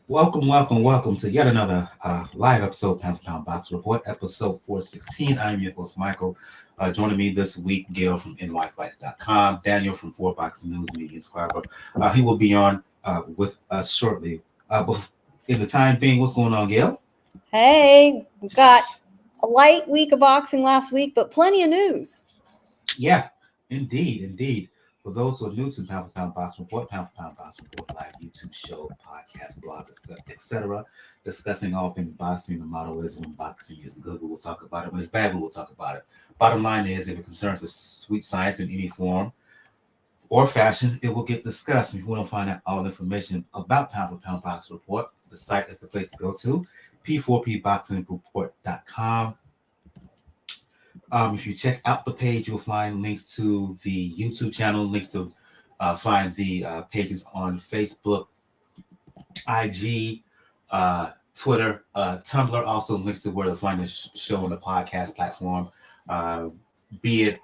Welcome to yet another live episode, Pound for Pound Box Report, episode 416. I'm your host, Michael. Joining me this week, Gail from nyfights.com, Daniel from 4Boxing News Media Inscriber. He will be on with us shortly. In the time being, what's going on, Gail? Hey, we got a light week of boxing last week, but plenty of news. Yeah, indeed. For those who are new to Pound for Pound Box Report, Pound for Pound Box Report, live YouTube show, podcast, blog, etc., discussing all things boxing. The motto is when boxing is good, we will talk about it. When it's bad, we will talk about it. Bottom line is, if it concerns the sweet science in any form or fashion, it will get discussed. And if you want to find out all information about Pound for Pound Box Report, the site is the place to go to, p4pboxingreport.com. If you check out the page, you'll find links to the YouTube channel, links to find the pages on Facebook, IG, Twitter, Tumblr, also links to where to find the show on the podcast platform, uh, be it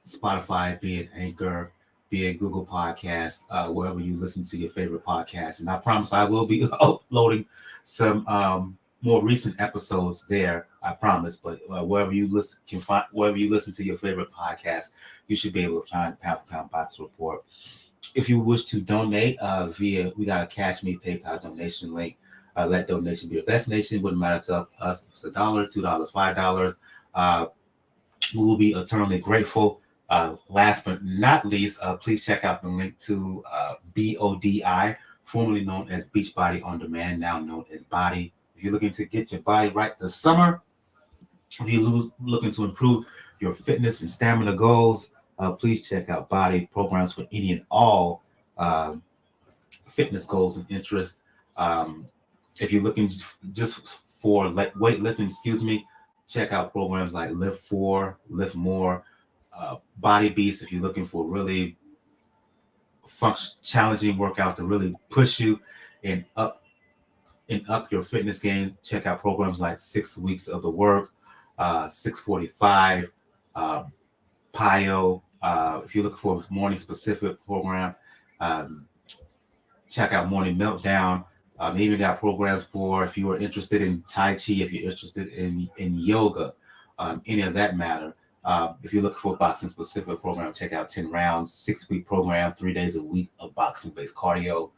Spotify, be it Anchor, be it Google Podcast, wherever you listen to your favorite podcast. And I promise I will be uploading some more recent episodes there. I promise. But wherever you listen to your favorite podcast, you should be able to find Pound for Pound Box Report. If you wish to donate we got a Cash Me PayPal donation link. Let donation be the best nation. Wouldn't matter to us. If it's $1, $2, $5. We will be eternally grateful. Last but not least, please check out the link to BODI, formerly known as Beachbody On Demand, now known as Body. If you're looking to get your body right this summer, if you're looking to improve your fitness and stamina goals, please check out Body programs for any and all fitness goals and interests. If you're looking just for weightlifting, check out programs like Lift 4, Lift More, Body Beast. If you're looking for really challenging workouts to really push you and up your fitness game, check out programs like 6 Weeks of the Work, 645, PIO. If you're looking for a morning specific program, check out Morning Meltdown. They even got programs for if you are interested in Tai Chi, if you're interested in yoga, any of that matter. If you're looking for a boxing specific program, check out 10 rounds, 6-week program, 3 days a week of boxing based cardio,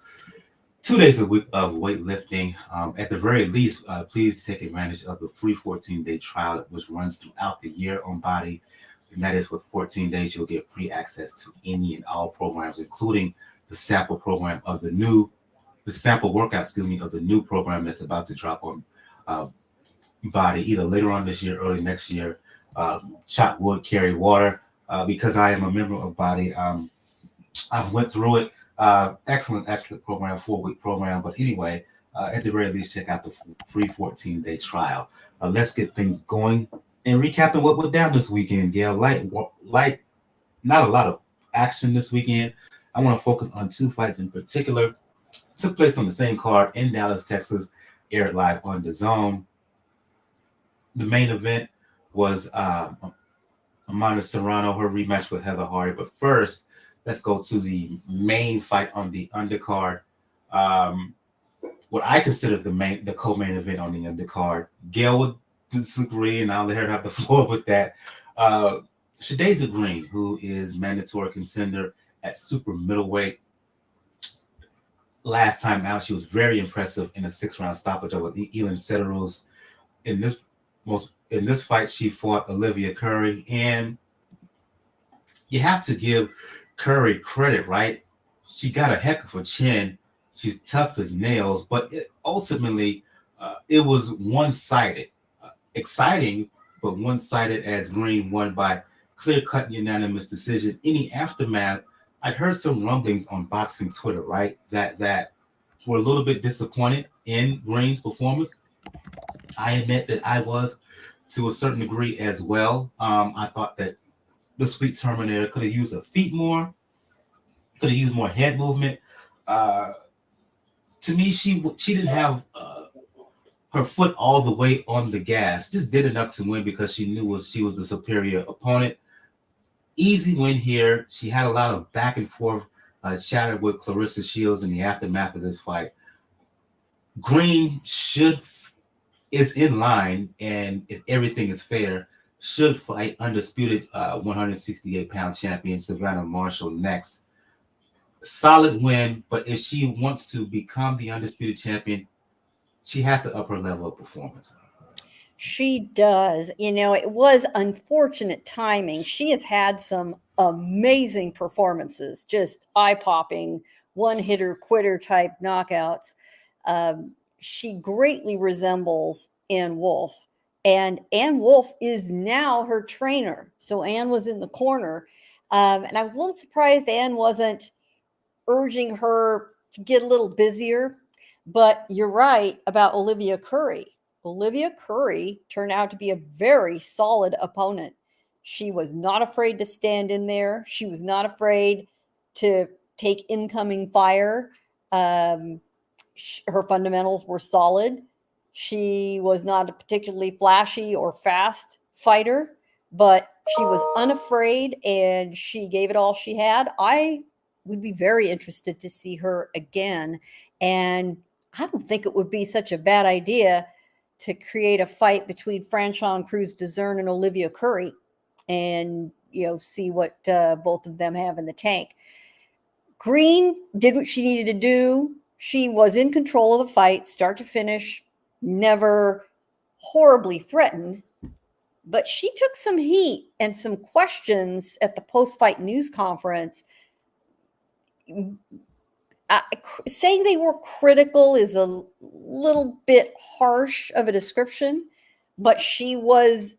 2 days a week of weightlifting. At the very least, please take advantage of the free 14-day trial, which runs throughout the year on Body. And that is with 14 days, you'll get free access to any and all programs, including the sample program of the sample workout, of the new program that's about to drop on Body either later on this year, early next year. Chop wood, carry water. Because I am a member of Body, I've went through it. Excellent program, 4-week program. But anyway, at the very least, check out the free 14-day trial. Let's get things going and recapping what went down this weekend. Gail, light, not a lot of action this weekend. I want to focus on 2 fights in particular. Took place on the same card in Dallas, Texas, aired live on the Zone. The main event was Amanda Serrano, her rematch with Heather Hardy. But first, let's go to the main fight on the undercard. What I consider the co-main event on the undercard. Gail would disagree, and I'll let her have the floor with that. Shadasia Green, who is mandatory contender at super middleweight. Last time out, she was very impressive in a 6-round stoppage over Elin Cederroos. In this fight, she fought Olivia Curry, and you have to give Curry credit, right? She got a heck of a chin. She's tough as nails, but ultimately, it was one-sided. Exciting, but one-sided as Green won by clear-cut unanimous decision. Any aftermath, I'd heard some rumblings on boxing Twitter, right, that were a little bit disappointed in Green's performance. I admit that I was to a certain degree as well. I thought that the Sweet Terminator could have used her feet more, could have used more head movement. To me, she didn't have her foot all the way on the gas. Just did enough to win because she knew she was the superior opponent. Easy win here. She had a lot of back and forth chatter with Clarissa Shields in the aftermath of this fight. Green is in line, and if everything is fair, should fight undisputed 168-pound champion Savannah Marshall next. Solid win, but if she wants to become the undisputed champion, she has to up her level of performance. She does. It was unfortunate timing. She has had some amazing performances, just eye popping, one hitter quitter type knockouts. She greatly resembles Ann Wolf. And Ann Wolf is now her trainer. So Ann was in the corner. And I was a little surprised Ann wasn't urging her to get a little busier. But you're right about Olivia Curry. Olivia Curry turned out to be a very solid opponent. She was not afraid to stand in there. She was not afraid to take incoming fire. Her fundamentals were solid. She was not a particularly flashy or fast fighter, but she was unafraid and she gave it all she had. I would be very interested to see her again. And I don't think it would be such a bad idea to create a fight between Franchon Cruz Dezern and Olivia Curry and, see what both of them have in the tank. Green did what she needed to do. She was in control of the fight, start to finish, never horribly threatened. But she took some heat and some questions at the post-fight news conference. Saying they were critical is a little bit harsh of a description, but she was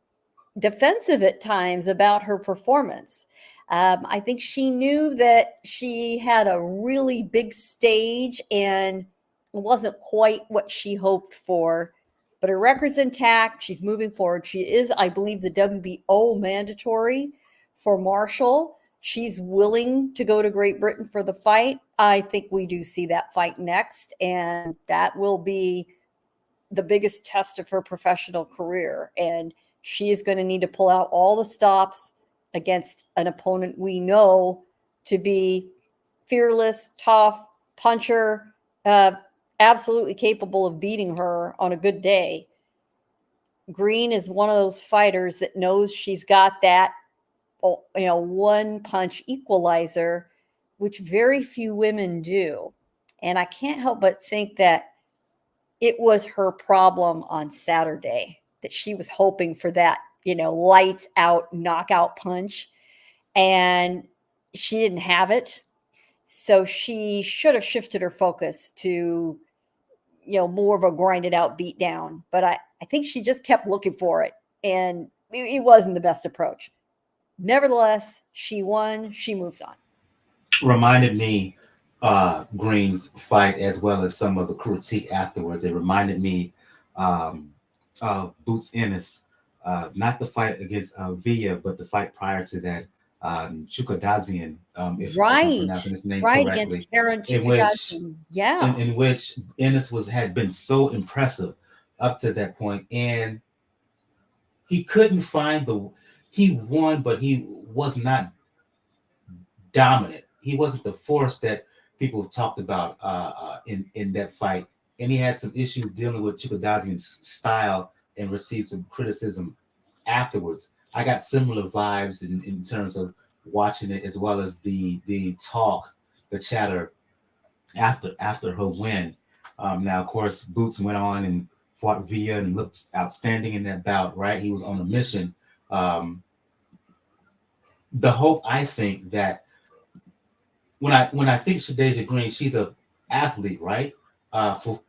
defensive at times about her performance. I think she knew that she had a really big stage and it wasn't quite what she hoped for, but her record's intact. She's moving forward. She is, I believe, the WBO mandatory for Marshall. She's willing to go to Great Britain for the fight. I think we do see that fight next, and that will be the biggest test of her professional career. And she is going to need to pull out all the stops against an opponent we know to be fearless, tough, puncher, absolutely capable of beating her on a good day. Green is one of those fighters that knows she's got that one punch equalizer, which very few women do. And I can't help but think that it was her problem on Saturday, that she was hoping for that, lights out knockout punch, and she didn't have it. So she should have shifted her focus to, more of a grinded out beat down. But I think she just kept looking for it, and it wasn't the best approach. Nevertheless, she won. She moves on. Reminded me Green's fight as well as some of the critique afterwards. It reminded me Boots Ennis, not the fight against Villa, but the fight prior to that, Chukadazian, if I'm pronouncing his name right, correctly, against Karen in which Ennis had been so impressive up to that point, and he couldn't find he won, but he was not dominant. He wasn't the force that people have talked about in that fight. And he had some issues dealing with Chukadazian's style and received some criticism afterwards. I got similar vibes in terms of watching it, as well as the talk, the chatter after her win. Now, of course, Boots went on and fought Villa and looked outstanding in that bout, right? He was on a mission. The hope, I think, that when I think Shadasia Green, she's an athlete, right?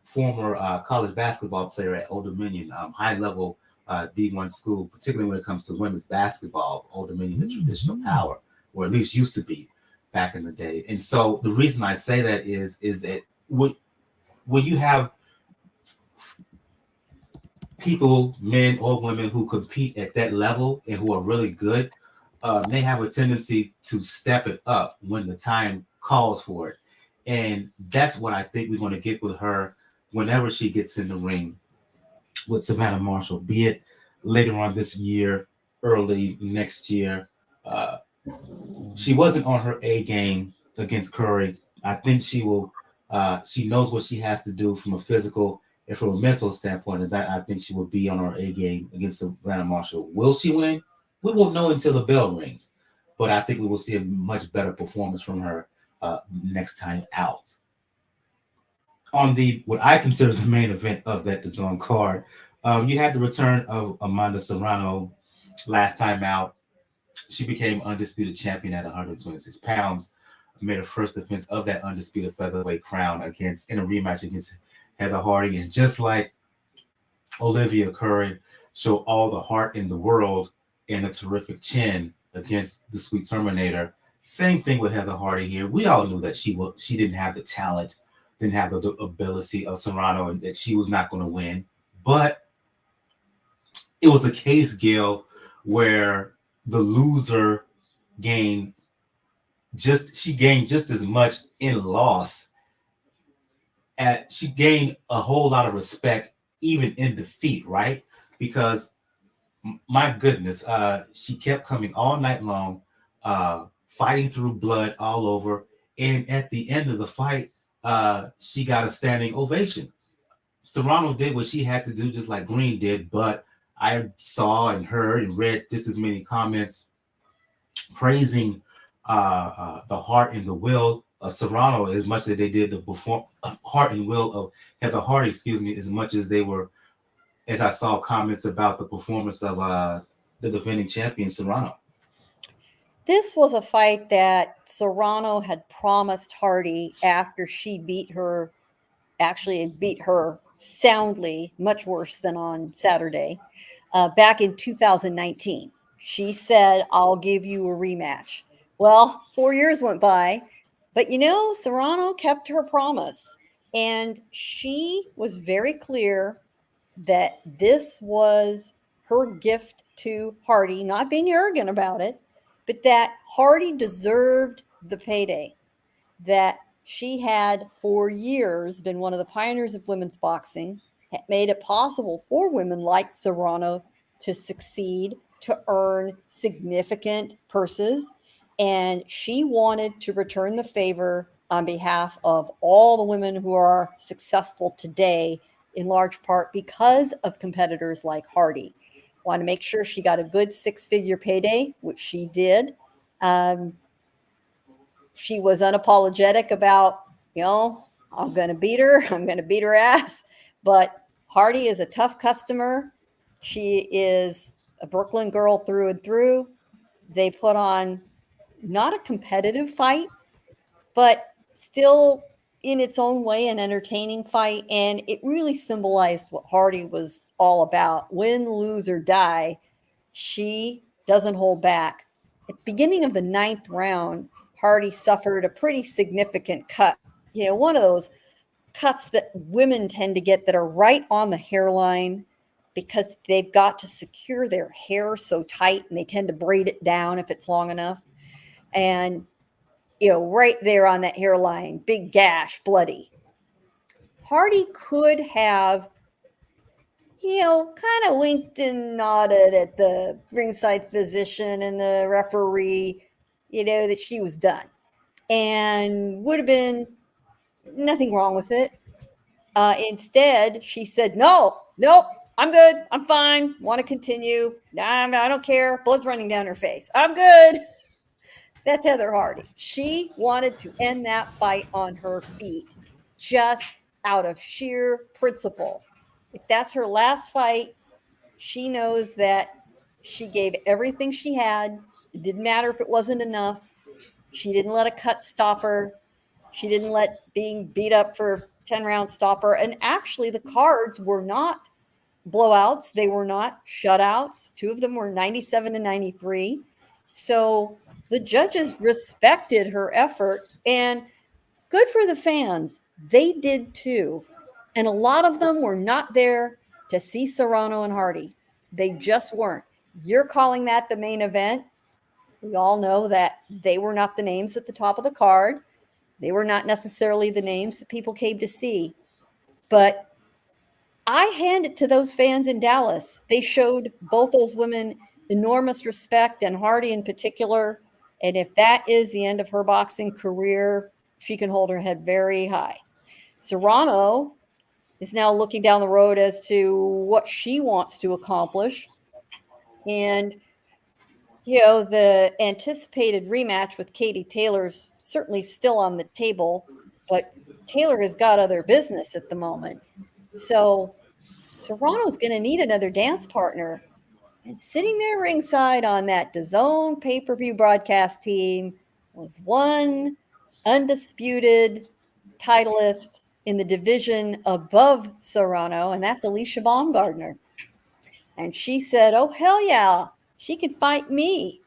Former college basketball player at Old Dominion, high level D1 school, particularly when it comes to women's basketball. Old Dominion, the traditional power, or at least used to be back in the day. And so the reason I say that is that when you have people, men or women, who compete at that level and who are really good, they have a tendency to step it up when the time calls for it. And that's what I think we're going to get with her whenever she gets in the ring with Savannah Marshall, be it later on this year, early next year. She wasn't on her A game against Curry. I think she will She knows what she has to do from a physical and from a mental standpoint, and that I think she will be on her A game against Savannah Marshall. Will she win? We won't know until the bell rings, but I think we will see a much better performance from her next time out. On the what I consider the main event of that DAZN card, you had the return of Amanda Serrano last time out. She became undisputed champion at 126 pounds. Made her first defense of that undisputed featherweight crown against in a rematch against Heather Hardy, and just like Olivia Curry, showed all the heart in the world and a terrific chin against the Sweet Terminator. Same thing with Heather Hardy here. We all knew that she didn't have the talent, didn't have the ability of Serrano, and that she was not going to win. But it was a case, Gail, where the loser gained she gained just as much in loss. She gained a whole lot of respect even in defeat, right? Because my goodness, she kept coming all night long, fighting through blood all over, and at the end of the fight, she got a standing ovation. Serrano did what she had to do, just like Green did, but I saw and heard and read just as many comments praising the heart and the will of Serrano as much as they did the heart and will of Heather Hardy, excuse me, as much as they were, as I saw comments about the performance of the defending champion Serrano. This was a fight that Serrano had promised Hardy after she beat her, actually beat her soundly, much worse than on Saturday, back in 2019. She said, I'll give you a rematch. Well, 4 years went by, but Serrano kept her promise. And she was very clear that this was her gift to Hardy, not being arrogant about it, but that Hardy deserved the payday, that she had for years been one of the pioneers of women's boxing, had made it possible for women like Serrano to succeed, to earn significant purses. And she wanted to return the favor on behalf of all the women who are successful today, in large part because of competitors like Hardy. Want to make sure she got a good six-figure payday, which she did. She was unapologetic about, I'm going to beat her. I'm going to beat her ass. But Hardy is a tough customer. She is a Brooklyn girl through and through. They put on not a competitive fight, but still in its own way an entertaining fight. And it really symbolized what Hardy was all about. Win, lose, or die, she doesn't hold back. At the beginning of the ninth round, Hardy suffered a pretty significant cut. One of those cuts that women tend to get that are right on the hairline because they've got to secure their hair so tight, and they tend to braid it down if it's long enough. And, right there on that hairline, big gash, bloody. Hardy could have, kind of winked and nodded at the ringside physician and the referee, that she was done. And would have been nothing wrong with it. Instead, she said, nope, I'm good. I'm fine. Want to continue. I don't care. Blood's running down her face. I'm good. That's Heather Hardy. She wanted to end that fight on her feet, just out of sheer principle. If that's her last fight, she knows that she gave everything she had. It didn't matter if it wasn't enough. She didn't let a cut stop her. She didn't let being beat up for 10 rounds stop her. And actually, the cards were not blowouts. They were not shutouts. Two of them were 97-93. So the judges respected her effort, and good for the fans. They did too. And a lot of them were not there to see Serrano and Hardy. They just weren't. You're calling that the main event. We all know that they were not the names at the top of the card. They were not necessarily the names that people came to see. But I hand it to those fans in Dallas. They showed both those women enormous respect, and Hardy in particular. And if that is the end of her boxing career, she can hold her head very high. Serrano is now looking down the road as to what she wants to accomplish. And, the anticipated rematch with Katie Taylor's certainly still on the table, but Taylor has got other business at the moment. So Serrano's going to need another dance partner. And sitting there ringside on that DAZN pay-per-view broadcast team was one undisputed titleist in the division above Serrano, and that's Alicia Baumgardner. And she said, oh, hell yeah, she could fight me.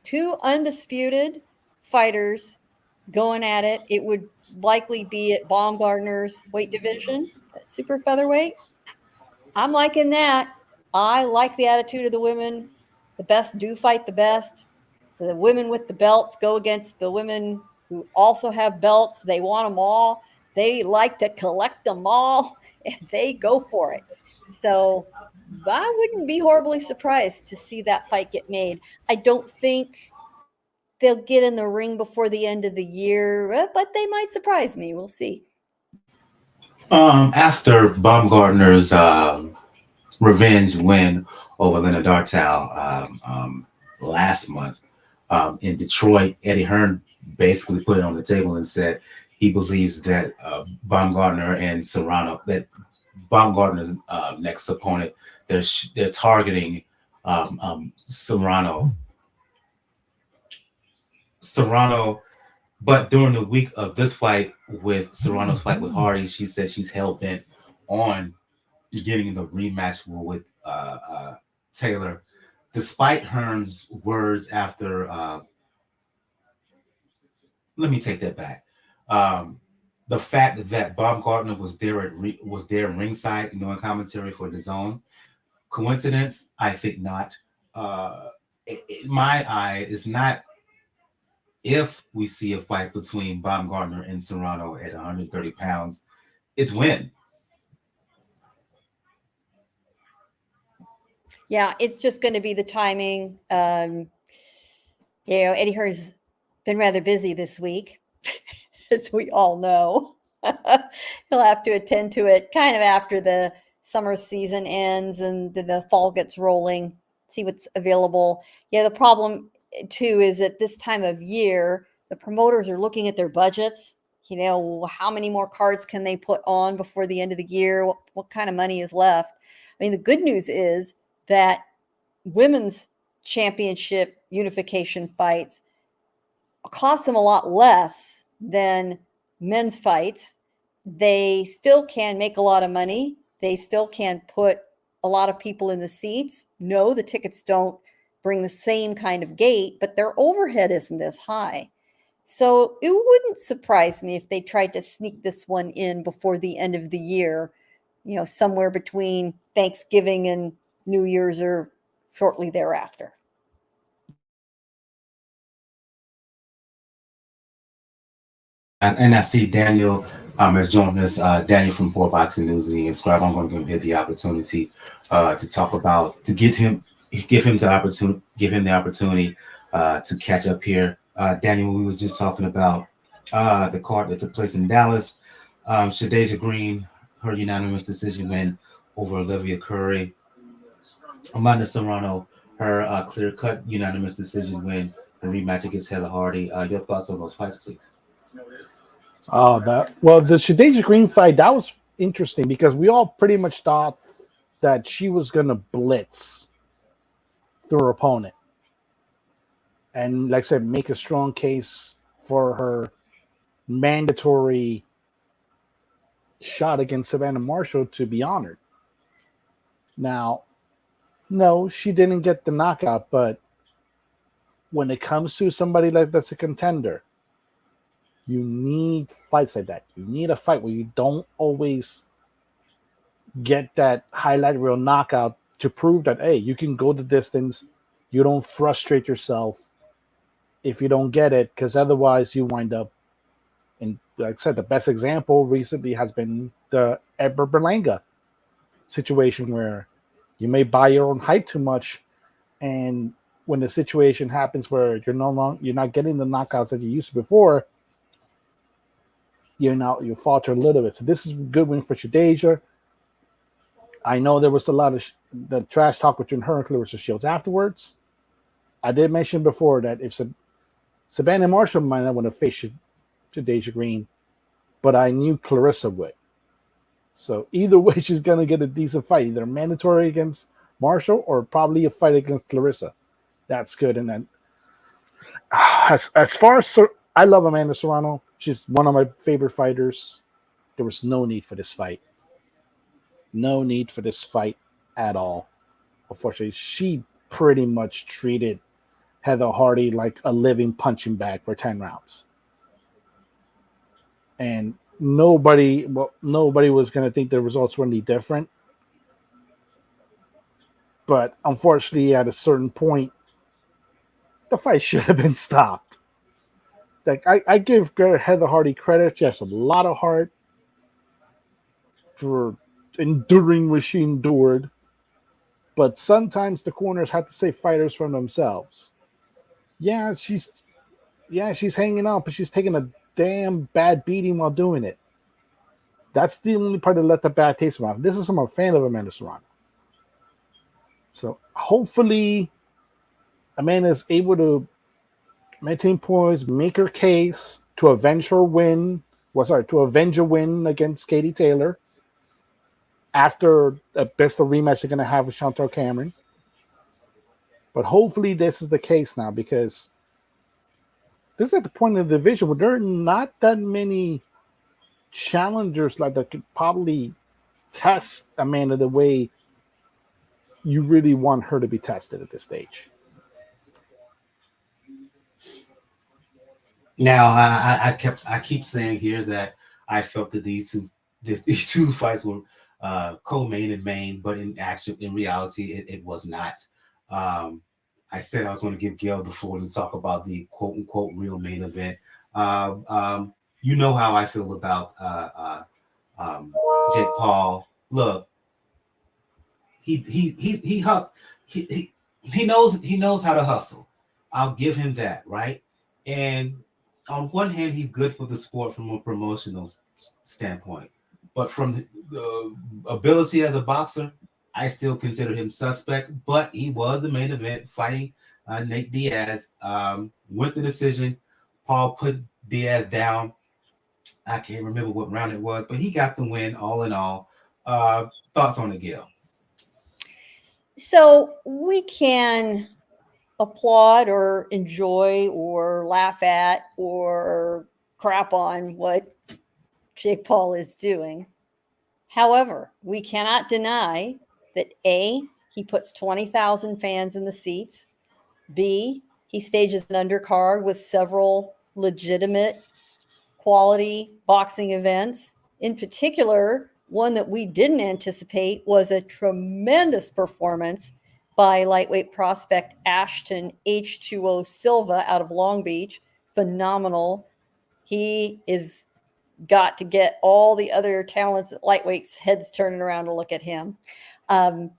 Two undisputed fighters going at it. It would likely be at Baumgardner's weight division, at super featherweight. I'm liking that. I like the attitude of the women. The best do fight the best. The women with the belts go against the women who also have belts. They want them all. They like to collect them all, and they go for it. So I wouldn't be horribly surprised to see that fight get made. I don't think they'll get in the ring before the end of the year, but they might surprise me. We'll see. After Baumgartner's revenge win over Lena Dartow last month in Detroit, Eddie Hearn basically put it on the table and said he believes that Baumgartner and Serrano, that Baumgartner's next opponent, they're targeting Serrano. But during the week of this fight with Serrano's fight with Hardy, she said she's hell bent on getting the rematch with Taylor, despite Hearn's words after. Let me take that back. The fact that Baumgartner was there ringside, in commentary for DAZN. Coincidence? I think not. In my eye, it's not. If we see a fight between Baumgartner and Serrano at 130 pounds, it's when. Yeah, it's just going to be the timing. Eddie Hearn's been rather busy this week, as we all know. He'll have to attend to it kind of after the summer season ends and the fall gets rolling, see what's available. Yeah, the problem too is at this time of year, the promoters are looking at their budgets. How many more cards can they put on before the end of the year? What kind of money is left? I mean, the good news is that women's championship unification fights cost them a lot less than men's fights. They still can make a lot of money. They still can put a lot of people in the seats. No, the tickets don't bring the same kind of gate, but their overhead isn't as high. So it wouldn't surprise me if they tried to sneak this one in before the end of the year, somewhere between Thanksgiving and New Year's or shortly thereafter. And I see Daniel has joined us. Daniel from 4Boxing News and Inscribe. I'm going to give him the opportunity to talk about, to give him the opportunity to catch up here. Daniel, we was just talking about the card that took place in Dallas. Shadasia Green, her unanimous decision win over Olivia Curry. Amanda Serrano, her clear-cut unanimous decision win, the rematch against Heather Hardy. Your thoughts on those fights, please? The Shadasia Green fight, that was interesting because we all pretty much thought that she was going to blitz through her opponent. And like I said, make a strong case for her mandatory shot against Savannah Marshall to be honored. Now, no, she didn't get the knockout, but when it comes to somebody like that's a contender, you need fights like that. You need a fight where you don't always get that highlight reel knockout to prove that, hey, you can go the distance. You don't frustrate yourself if you don't get it, because otherwise you wind up, and like I said, the best example recently has been the Edward Berlanga situation where you may buy your own hype too much, and when the situation happens where you're not getting the knockouts that you used to before, you falter a little bit. So this is a good win for Shadasia. I know there was a lot of the trash talk between her and Clarissa Shields afterwards. I did mention before that if Savannah Marshall might not want to face Shadasia Green, but I knew Clarissa would. So either way, she's going to get a decent fight, either mandatory against Marshall or probably a fight against Clarissa. That's good. And then as far as I love Amanda Serrano. She's one of my favorite fighters. There was no need for this fight. No need for this fight at all. Unfortunately, she pretty much treated Heather Hardy like a living punching bag for 10 rounds. And nobody was going to think the results were any different. But unfortunately, at a certain point, the fight should have been stopped. Like I give Heather Hardy credit. She has a lot of heart for enduring what she endured. But sometimes the corners have to save fighters from themselves. Yeah, she's hanging out, but she's taking a damn bad beating while doing it. That's the only part that let the bad taste in my mouth. This is I'm a fan of Amanda Serrano. So hopefully Amanda is able to maintain poise, make her case to avenge a win against Katie Taylor after a best of rematch they're going to have with Chantal Cameron. But hopefully this is the case now, because this is at the point in the division where there are not that many challengers like that could probably test Amanda the way you really want her to be tested at this stage. Now, I keep saying here that I felt that these two fights were co-main and main, but in reality, it was not. I said I was going to give Gail the floor to talk about the quote unquote real main event. You know how I feel about Jake Paul. Look, he knows how to hustle. I'll give him that, right? And on one hand, he's good for the sport from a promotional standpoint, but from the ability as a boxer, I still consider him suspect. But he was the main event fighting Nate Diaz. Went the decision. Paul put Diaz down. I can't remember what round it was, but he got the win all in all. Thoughts on it, Gail? So we can applaud or enjoy or laugh at or crap on what Jake Paul is doing. However, we cannot deny that A, he puts 20,000 fans in the seats. B, he stages an undercard with several legitimate quality boxing events. In particular, one that we didn't anticipate was a tremendous performance by lightweight prospect Ashton H2O Silva out of Long Beach. Phenomenal. He is got to get all the other talents at lightweights heads turning around to look at him. And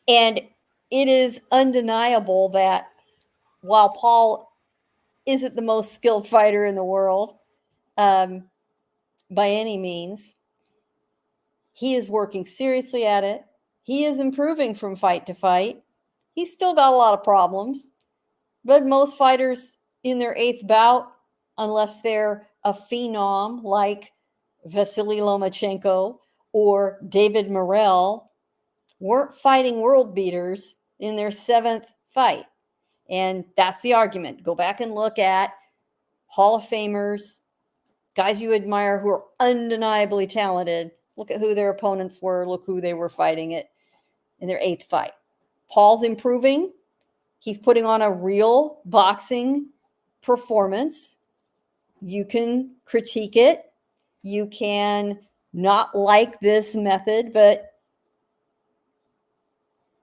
it is undeniable that while Paul isn't the most skilled fighter in the world by any means, he is working seriously at it. He is improving from fight to fight. He's still got a lot of problems, but most fighters in their 8th bout, unless they're a phenom like Vasily Lomachenko or David Morrell, weren't fighting world beaters in their 7th fight. And that's the argument. Go back and look at Hall of Famers, guys you admire who are undeniably talented. Look at who their opponents were. Look who they were fighting it in their 8th fight. Paul's improving. He's putting on a real boxing performance. You can critique it. You can not like this method, but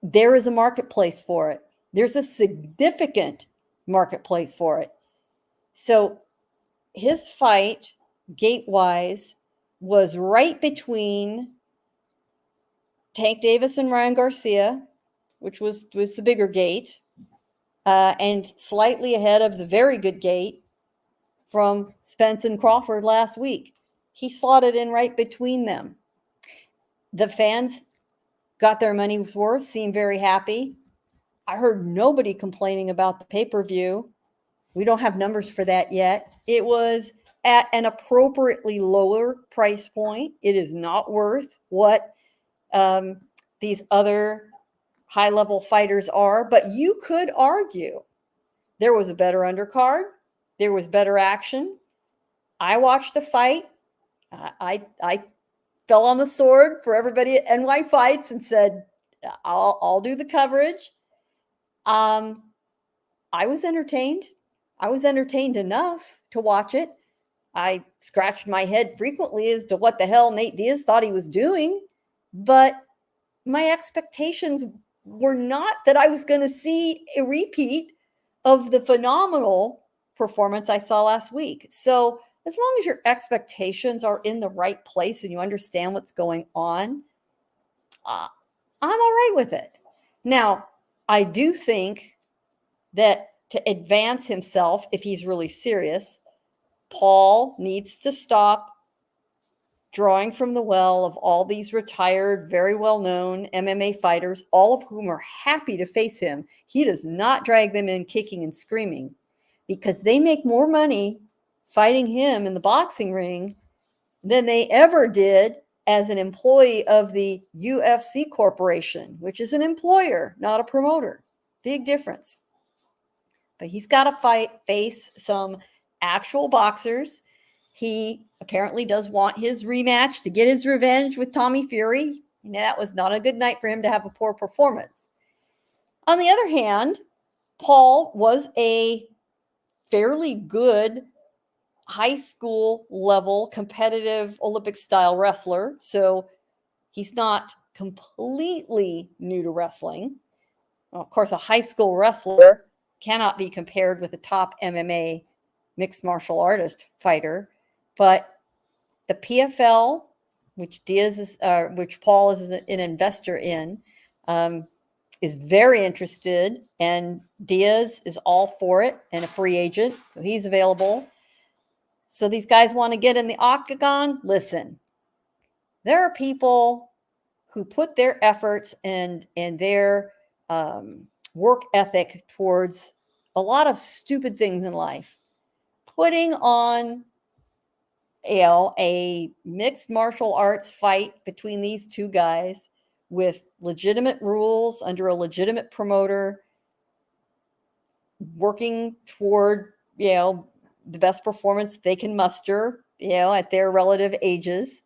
there is a marketplace for it. There's a significant marketplace for it. So his fight, gate-wise, was right between Tank Davis and Ryan Garcia, which was the bigger gate, and slightly ahead of the very good gate from Spence and Crawford last week. he slotted in right between them. The fans got their money's worth, seemed very happy. I heard nobody complaining about the pay-per-view. We don't have numbers for that yet. It was at an appropriately lower price point. It is not worth what these other high-level fighters are, but you could argue there was a better undercard. There was better action. I watched the fight. I fell on the sword for everybody at NY Fights and said, I'll do the coverage. I was entertained. I was entertained enough to watch it. I scratched my head frequently as to what the hell Nate Diaz thought he was doing, but my expectations were not that I was going to see a repeat of the phenomenal performance I saw last week. So as long as your expectations are in the right place and you understand what's going on, I'm all right with it. Now, I do think that to advance himself, if he's really serious, Paul needs to stop drawing from the well of all these retired, very well-known MMA fighters, all of whom are happy to face him. He does not drag them in kicking and screaming because they make more money fighting him in the boxing ring than they ever did as an employee of the UFC Corporation, which is an employer, not a promoter. Big difference. But he's got to face some actual boxers. He apparently does want his rematch to get his revenge with Tommy Fury. And that was not a good night for him to have a poor performance. On the other hand, Paul was a fairly good high school level competitive Olympic style wrestler. So he's not completely new to wrestling. Well, of course, a high school wrestler cannot be compared with a top MMA mixed martial artist fighter, but the PFL, which Paul is an investor in, is very interested, and Diaz is all for it and a free agent, so he's available. So these guys want to get in the octagon. Listen, there are people who put their efforts and their work ethic towards a lot of stupid things in life. Putting on, a mixed martial arts fight between these two guys with legitimate rules under a legitimate promoter, working toward, the best performance they can muster, at their relative ages.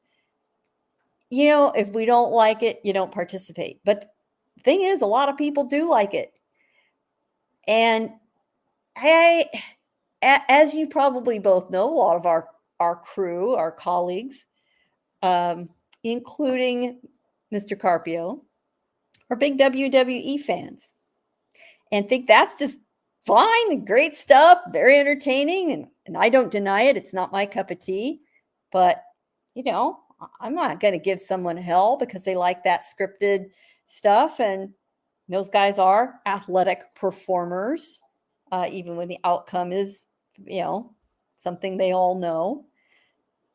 If we don't like it, you don't participate. But the thing is, a lot of people do like it. And as you probably both know, a lot of our crew, our colleagues, including Mr. Carpio, are big WWE fans and think that's just fine and great stuff, very entertaining. And I don't deny it. It's not my cup of tea. But, I'm not going to give someone hell because they like that scripted stuff. And those guys are athletic performers, even when the outcome is, something they all know.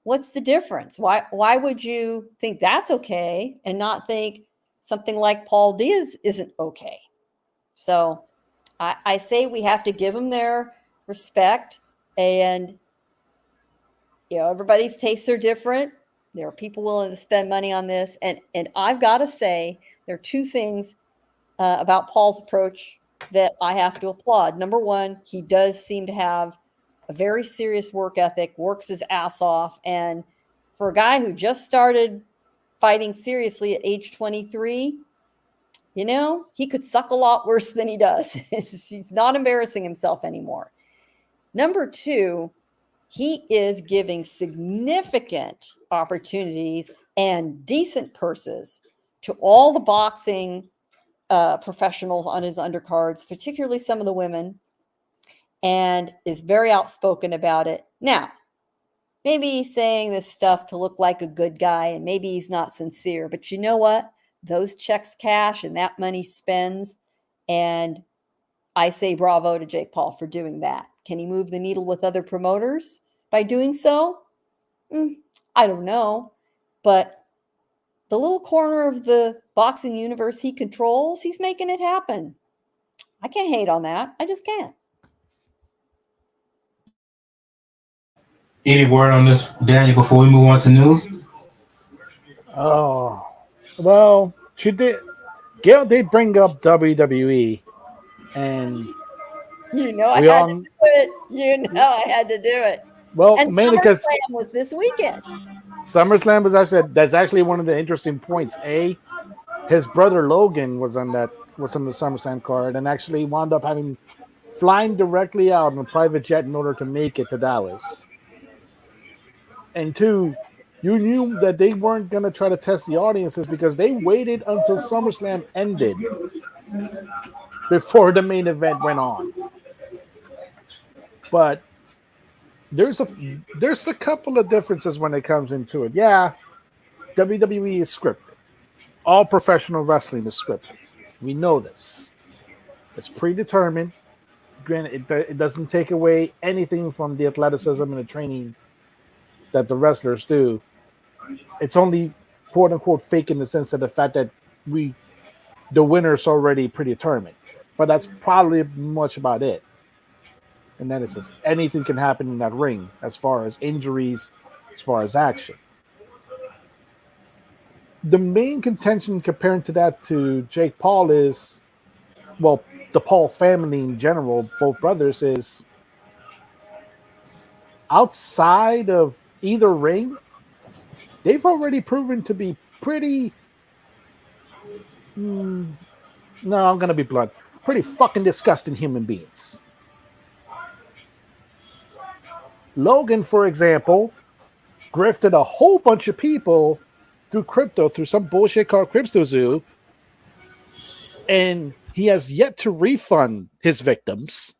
What's the difference? Why would you think that's okay and not think something like Paul Diaz isn't okay? So I say we have to give them their respect, and everybody's tastes are different. There are people willing to spend money on this, and I've got to say there are two things about Paul's approach that I have to applaud. Number one, he does seem to have a very serious work ethic, works his ass off, and for a guy who just started fighting seriously at age 23, he could suck a lot worse than he does. He's not embarrassing himself anymore. Number two, he is giving significant opportunities and decent purses to all the boxing professionals on his undercards, particularly some of the women, and is very outspoken about it. Now, maybe he's saying this stuff to look like a good guy, and maybe he's not sincere, but you know what? Those checks cash and that money spends, and I say bravo to Jake Paul for doing that. Can he move the needle with other promoters by doing so? I don't know. But the little corner of the boxing universe he controls, he's making it happen. I can't hate on that. I just can't. Any word on this, Daniel, before we move on to news? Oh, well, she did. Gail did bring up WWE, and You know I we had to all do it. You know I had to do it. well And mainly because SummerSlam was this weekend. SummerSlam was actually that's actually one of the interesting points. His brother Logan was on the SummerSlam card, and actually wound up having flying directly out on a private jet in order to make it to Dallas. And two, you knew that they weren't going to try to test the audiences because they waited until SummerSlam ended before the main event went on. But there's a couple of differences when it comes into it. Yeah, WWE is scripted. All professional wrestling is scripted. We know this. It's predetermined. Granted, it doesn't take away anything from the athleticism and the training that the wrestlers do. It's only quote unquote fake in the sense of the fact that the winner's already predetermined. But that's probably much about it. And then it says anything can happen in that ring as far as injuries, as far as action. The main contention comparing to that to Jake Paul is, well, the Paul family in general, both brothers, is outside of either ring, they've already proven to be pretty. No, I'm going to be blunt. Pretty fucking disgusting human beings. Logan, for example, grifted a whole bunch of people through crypto, through some bullshit called CryptoZoo, and he has yet to refund his victims.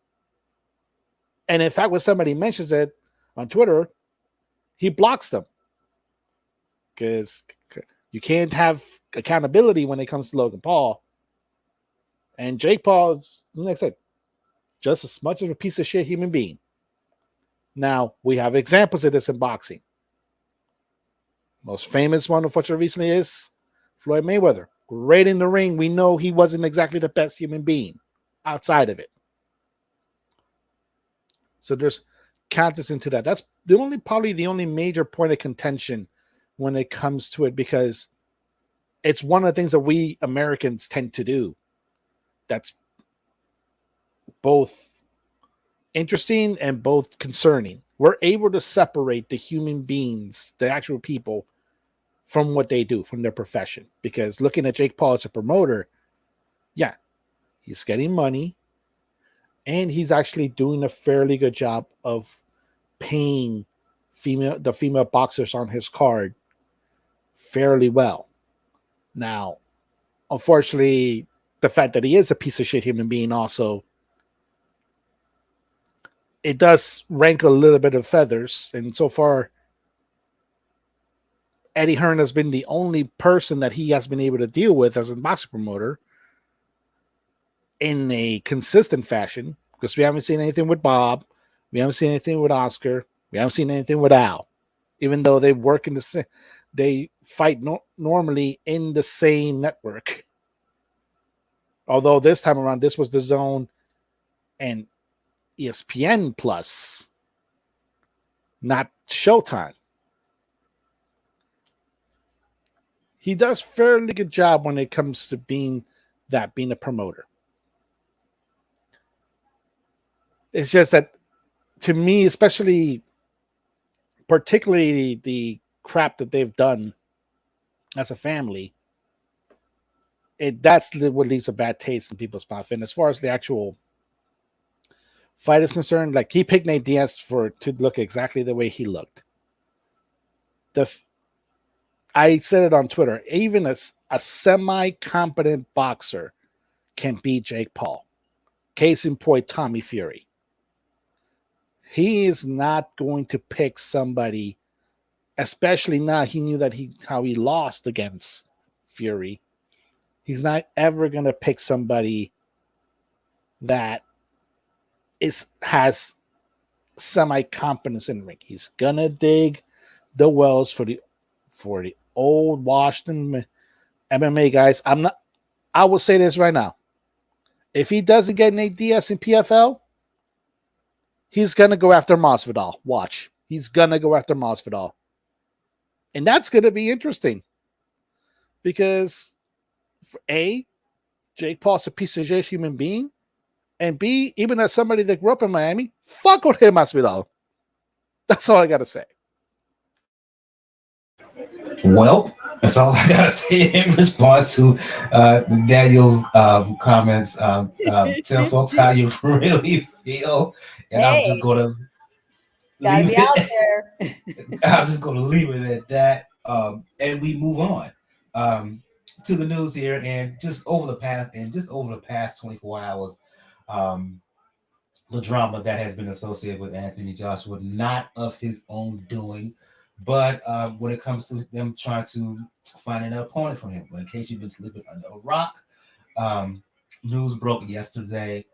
And in fact, when somebody mentions it on Twitter, he blocks them because you can't have accountability when it comes to Logan Paul. And Jake Paul's, like I said, just as much of a piece of shit human being. Now, we have examples of this in boxing. Most famous one, unfortunately, recently is Floyd Mayweather. Great in the ring. We know he wasn't exactly the best human being outside of it. So there's counters into that. That's probably the only major point of contention when it comes to it, because it's one of the things that we Americans tend to do. That's both interesting and both concerning. We're able to separate the human beings, the actual people, from what they do, from their profession. Because looking at Jake Paul as a promoter, yeah, he's getting money, and he's actually doing a fairly good job of paying the female boxers on his card fairly well. Now, unfortunately, the fact that he is a piece of shit human being also, it does rankle a little bit of feathers. And so far, Eddie Hearn has been the only person that he has been able to deal with as a boxing promoter in a consistent fashion, because we haven't seen anything with Bob. We haven't seen anything with Oscar. We haven't seen anything with Al, even though they work in the same, they fight normally in the same network. Although this time around, this was the Zone and ESPN Plus, not Showtime. He does fairly good job when it comes to being a promoter. It's just that, to me, especially, particularly the crap that they've done as a family, that's what leaves a bad taste in people's mouth. And as far as the actual fight is concerned, like, he picked Nate Diaz to look exactly the way he looked. I said it on Twitter. Even a semi-competent boxer can beat Jake Paul. Case in point, Tommy Fury. He is not going to pick somebody, especially now he knew that how he lost against Fury. He's not ever going to pick somebody that has semi-competence in the ring. He's going to dig the wells for the old Washington MMA guys. I will say this right now. If he doesn't get Nate Diaz in PFL, he's gonna go after Masvidal. Watch. He's gonna go after Masvidal. And that's gonna be interesting. Because A, Jake Paul's a piece of shit human being. And B, even as somebody that grew up in Miami, fuck with him, Masvidal. That's all I gotta say. Well, that's all I gotta say in response to Daniel's comments. Tell folks how you really feel, and I'm just Hey, gonna gotta leave be out it. there. I'm just gonna leave it at that, and we move on to the news here. And just over the past 24 hours, um, the drama that has been associated with Anthony Joshua, not of his own doing, but when it comes to them trying to find an opponent for him. Well, in case you've been sleeping under a rock, news broke yesterday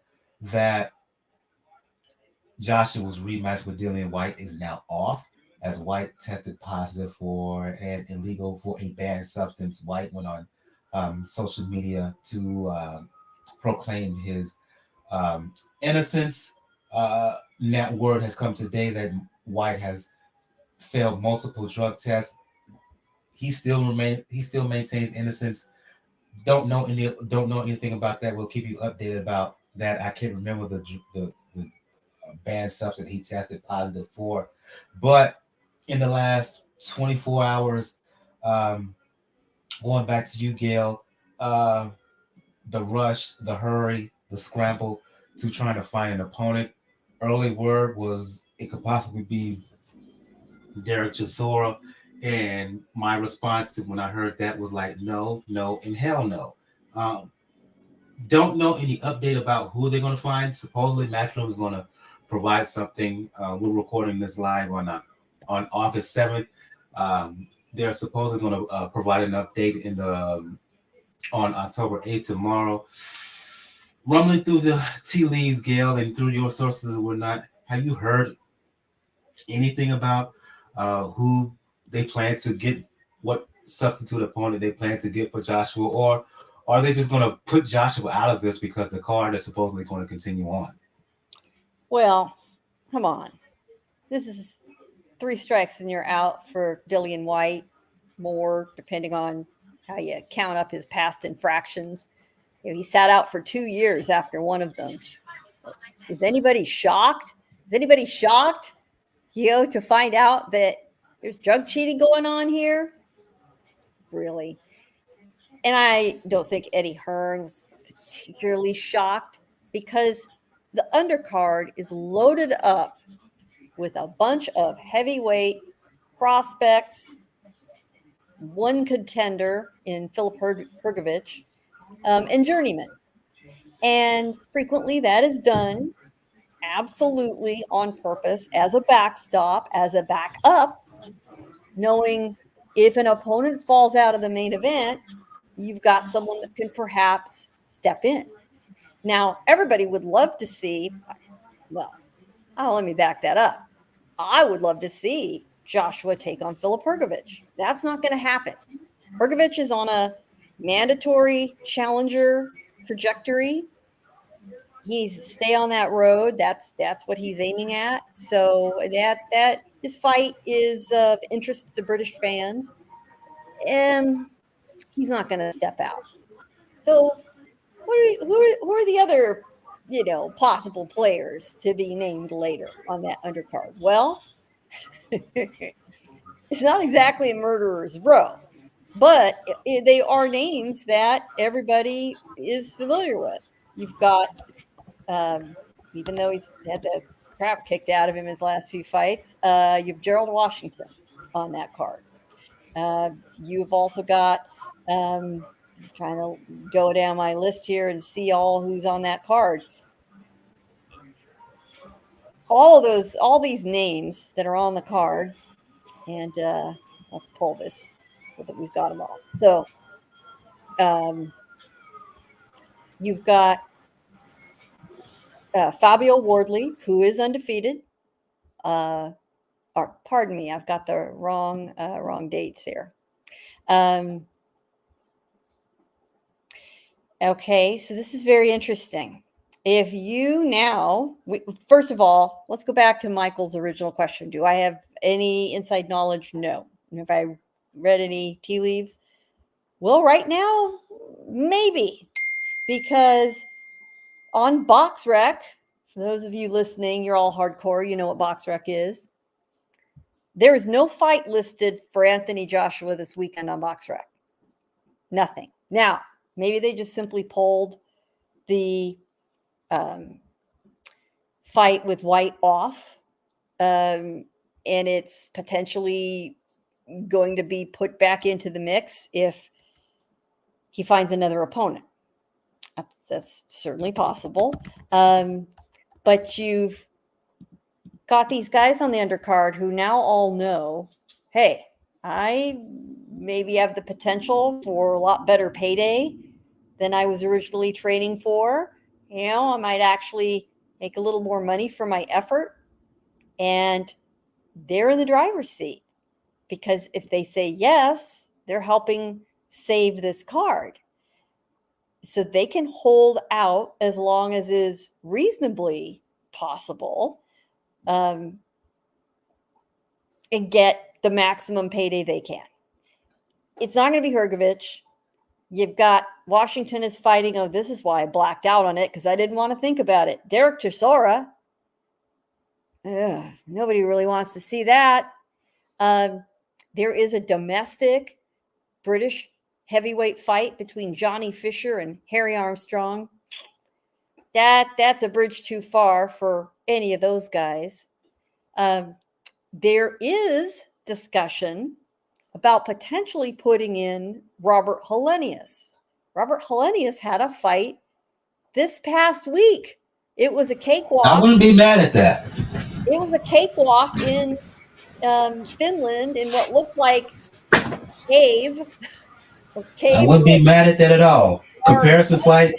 that Joshua's rematch with Dillian Whyte is now off, as Whyte tested positive for a banned substance. Whyte went on social media to proclaim his innocence. That word has come today that Whyte has failed multiple drug tests. He still maintains innocence. Don't know anything about that. We'll keep you updated about that. I can't remember the banned substance he tested positive for, but in the last 24 hours, going back to you, Gail, the rush, the hurry, the scramble to trying to find an opponent. Early word was it could possibly be Derek Chisora, and my response to when I heard that was like, no, no, and hell no. Um, don't know any update about who they're going to find. Supposedly, Matchroom is going to provide something. We're recording this live on August 7th. They're supposedly going to provide an update in the on October 8th tomorrow. Rumbling through the tea leaves, Gail, and through your sources and whatnot, have you heard anything about who they plan to get, what substitute opponent they plan to get for Joshua, or are they just going to put Joshua out of this because the card is supposedly going to continue on? Well, come on. This is 3 strikes and you're out for Dillian Whyte, more depending on how you count up his past infractions. He sat out for 2 years after one of them. Is anybody shocked? Is anybody shocked, to find out that there's drug cheating going on here? Really? And I don't think Eddie Hearn was particularly shocked because the undercard is loaded up with a bunch of heavyweight prospects, one contender in Filip Hrgovic, and journeyman. And frequently that is done absolutely on purpose as a backstop, as a backup, knowing if an opponent falls out of the main event, you've got someone that can perhaps step in. Now, everybody would love to see, let me back that up. I would love to see Joshua take on Filip Hrgovic. That's not going to happen. Hrgovic is on a mandatory challenger trajectory. He's stay on that road. That's what he's aiming at. So that his fight is of interest to the British fans. And he's not going to step out. So who are the other, possible players to be named later on that undercard? Well, it's not exactly a murderer's row, but they are names that everybody is familiar with. You've got, even though he's had the crap kicked out of him his last few fights, you have Gerald Washington on that card. You've also got, trying to go down my list here and see all who's on that card. All these names that are on the card, and let's pull this so that we've got them all. So you've got Fabio Wardley, who is undefeated. or pardon me, I've got the wrong dates here. Okay, so this is very interesting. If you now, first of all, let's go back to Michael's original question. Do I have any inside knowledge? No. And have I read any tea leaves? Well, right now, maybe, because on BoxRec, for those of you listening, you're all hardcore, you know what BoxRec is. There is no fight listed for Anthony Joshua this weekend on BoxRec. Nothing. Now, maybe they just simply pulled the fight with Whyte off, and it's potentially going to be put back into the mix if he finds another opponent. That's certainly possible. But you've got these guys on the undercard who now all know, hey, I maybe have the potential for a lot better payday than I was originally training for. You know, I might actually make a little more money for my effort. And they're in the driver's seat, because if they say yes, they're helping save this card. So they can hold out as long as is reasonably possible, and get the maximum payday they can. It's not going to be Hrgovic. You've got Washington is fighting. Oh, this is why I blacked out on it, because I didn't want to think about it. Derek Chisora. Nobody really wants to see that. There is a domestic British heavyweight fight between Johnny Fisher and Harry Armstrong. That's a bridge too far for any of those guys. There is discussion about potentially putting in Robert Helenius. Robert Helenius had a fight this past week. It was a cakewalk. I wouldn't be mad at that. It was a cakewalk in Finland in what looked like cave. I wouldn't be mad at that at all. Comparison fight,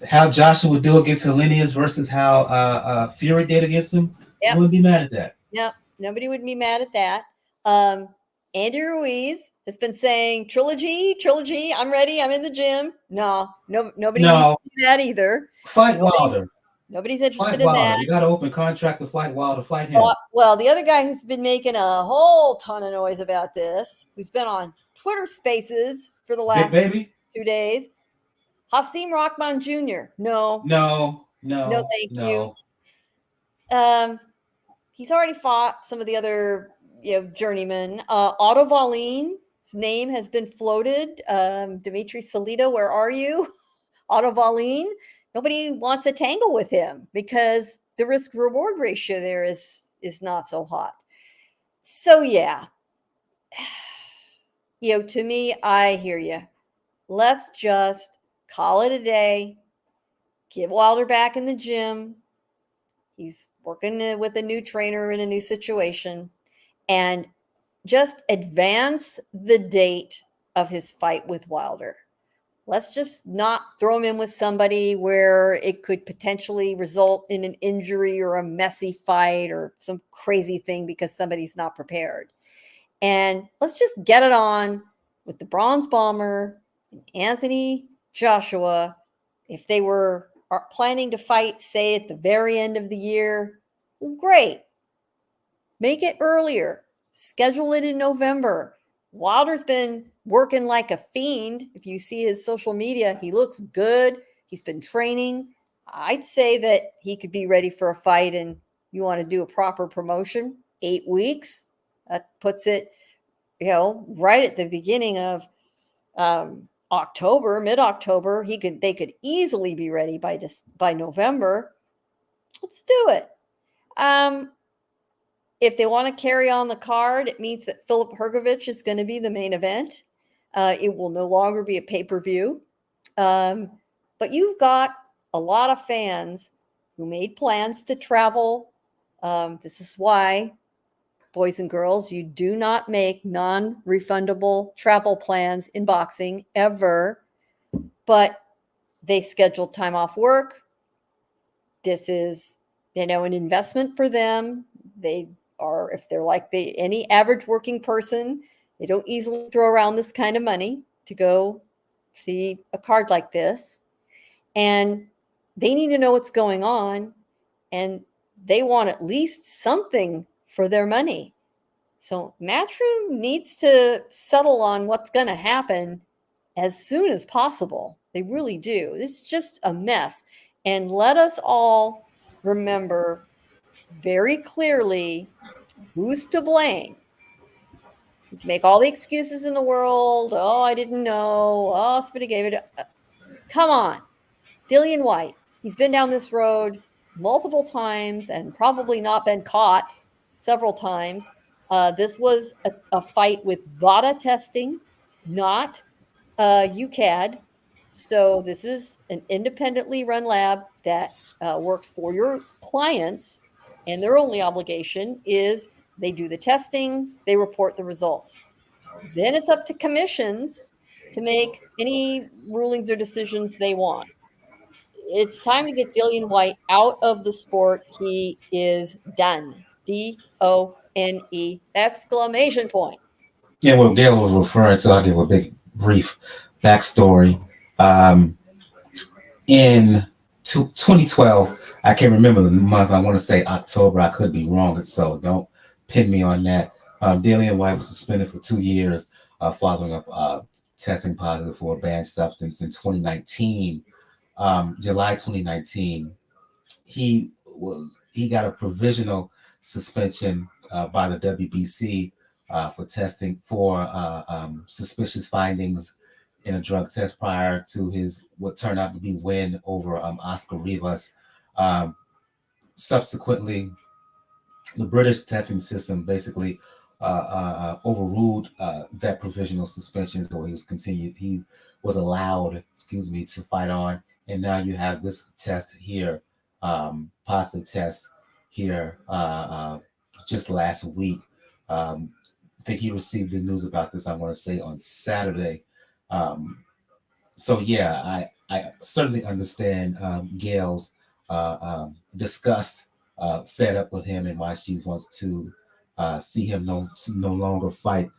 how Joshua would do against Helenius versus how Fury did against him. Yep. I wouldn't be mad at that. No, nobody would be mad at that. Andy Ruiz has been saying trilogy. I'm ready. I'm in the gym. Nobody wants to see that either. Fight Wilder. Nobody's interested in that. You got to open contract to fight Wilder. Fight him. Well, the other guy who's been making a whole ton of noise about this, who's been on Twitter Spaces for the last 2 days, Hasim Rahman Jr. No, thank you. He's already fought some of the other journeymen. Otto Wallin, his name has been floated. Demetrius Salito, where are you? Otto Wallin. Nobody wants to tangle with him because the risk reward ratio there is not so hot. So yeah, to me, I hear you. Let's just call it a day. Get Wilder back in the gym. He's working with a new trainer in a new situation, and just advance the date of his fight with Wilder. Let's just not throw him in with somebody where it could potentially result in an injury or a messy fight or some crazy thing because somebody's not prepared. And let's just get it on with the Bronze Bomber and Anthony Joshua. If they are planning to fight, say, at the very end of the year, well, great. Make it earlier. Schedule it in November. Wilder's been working like a fiend. If you see his social media, he looks good. He's been training. I'd say that he could be ready for a fight, and you want to do a proper promotion, 8 weeks. That puts it, right at the beginning of October, mid-October. They could easily be ready by November. Let's do it. If they want to carry on the card, it means that Filip Hrgovic is going to be the main event. It will no longer be a pay-per-view. But you've got a lot of fans who made plans to travel. This is why, boys and girls, you do not make non-refundable travel plans in boxing ever. But they scheduled time off work. This is, an investment for them. They are, if they're like any average working person, they don't easily throw around this kind of money to go see a card like this. And they need to know what's going on, and they want at least something for their money. So Matchroom needs to settle on what's going to happen as soon as possible. They really do. This is just a mess. And let us all remember very clearly who's to blame. You can make all the excuses in the world. Oh, I didn't know. Oh, somebody gave it. Come on. Dillian Whyte. He's been down this road multiple times and probably not been caught several times. This was a fight with VADA testing, not UCAD. So this is an independently run lab that works for your clients, and their only obligation is they do the testing, they report the results. Then it's up to commissions to make any rulings or decisions they want. It's time to get Dillian Whyte out of the sport. He is done. DONE exclamation point. Yeah, what Gail was referring to, I'll give a big brief backstory. In 2012, I can't remember the month. I want to say October. I could be wrong, so don't pin me on that. Dillian Whyte was suspended for 2 years following up testing positive for a banned substance in 2019. July 2019, he got a provisional suspension by the WBC for testing for suspicious findings in a drug test prior to his what turned out to be win over Oscar Rivas. Subsequently, the British testing system basically overruled that provisional suspension, so he was allowed, to fight on. And now you have this test here, positive test here, just last week. I think he received the news about this, I want to say, on Saturday. So yeah, I certainly understand Gail's disgust, fed up with him, and why she wants to see him no longer fight.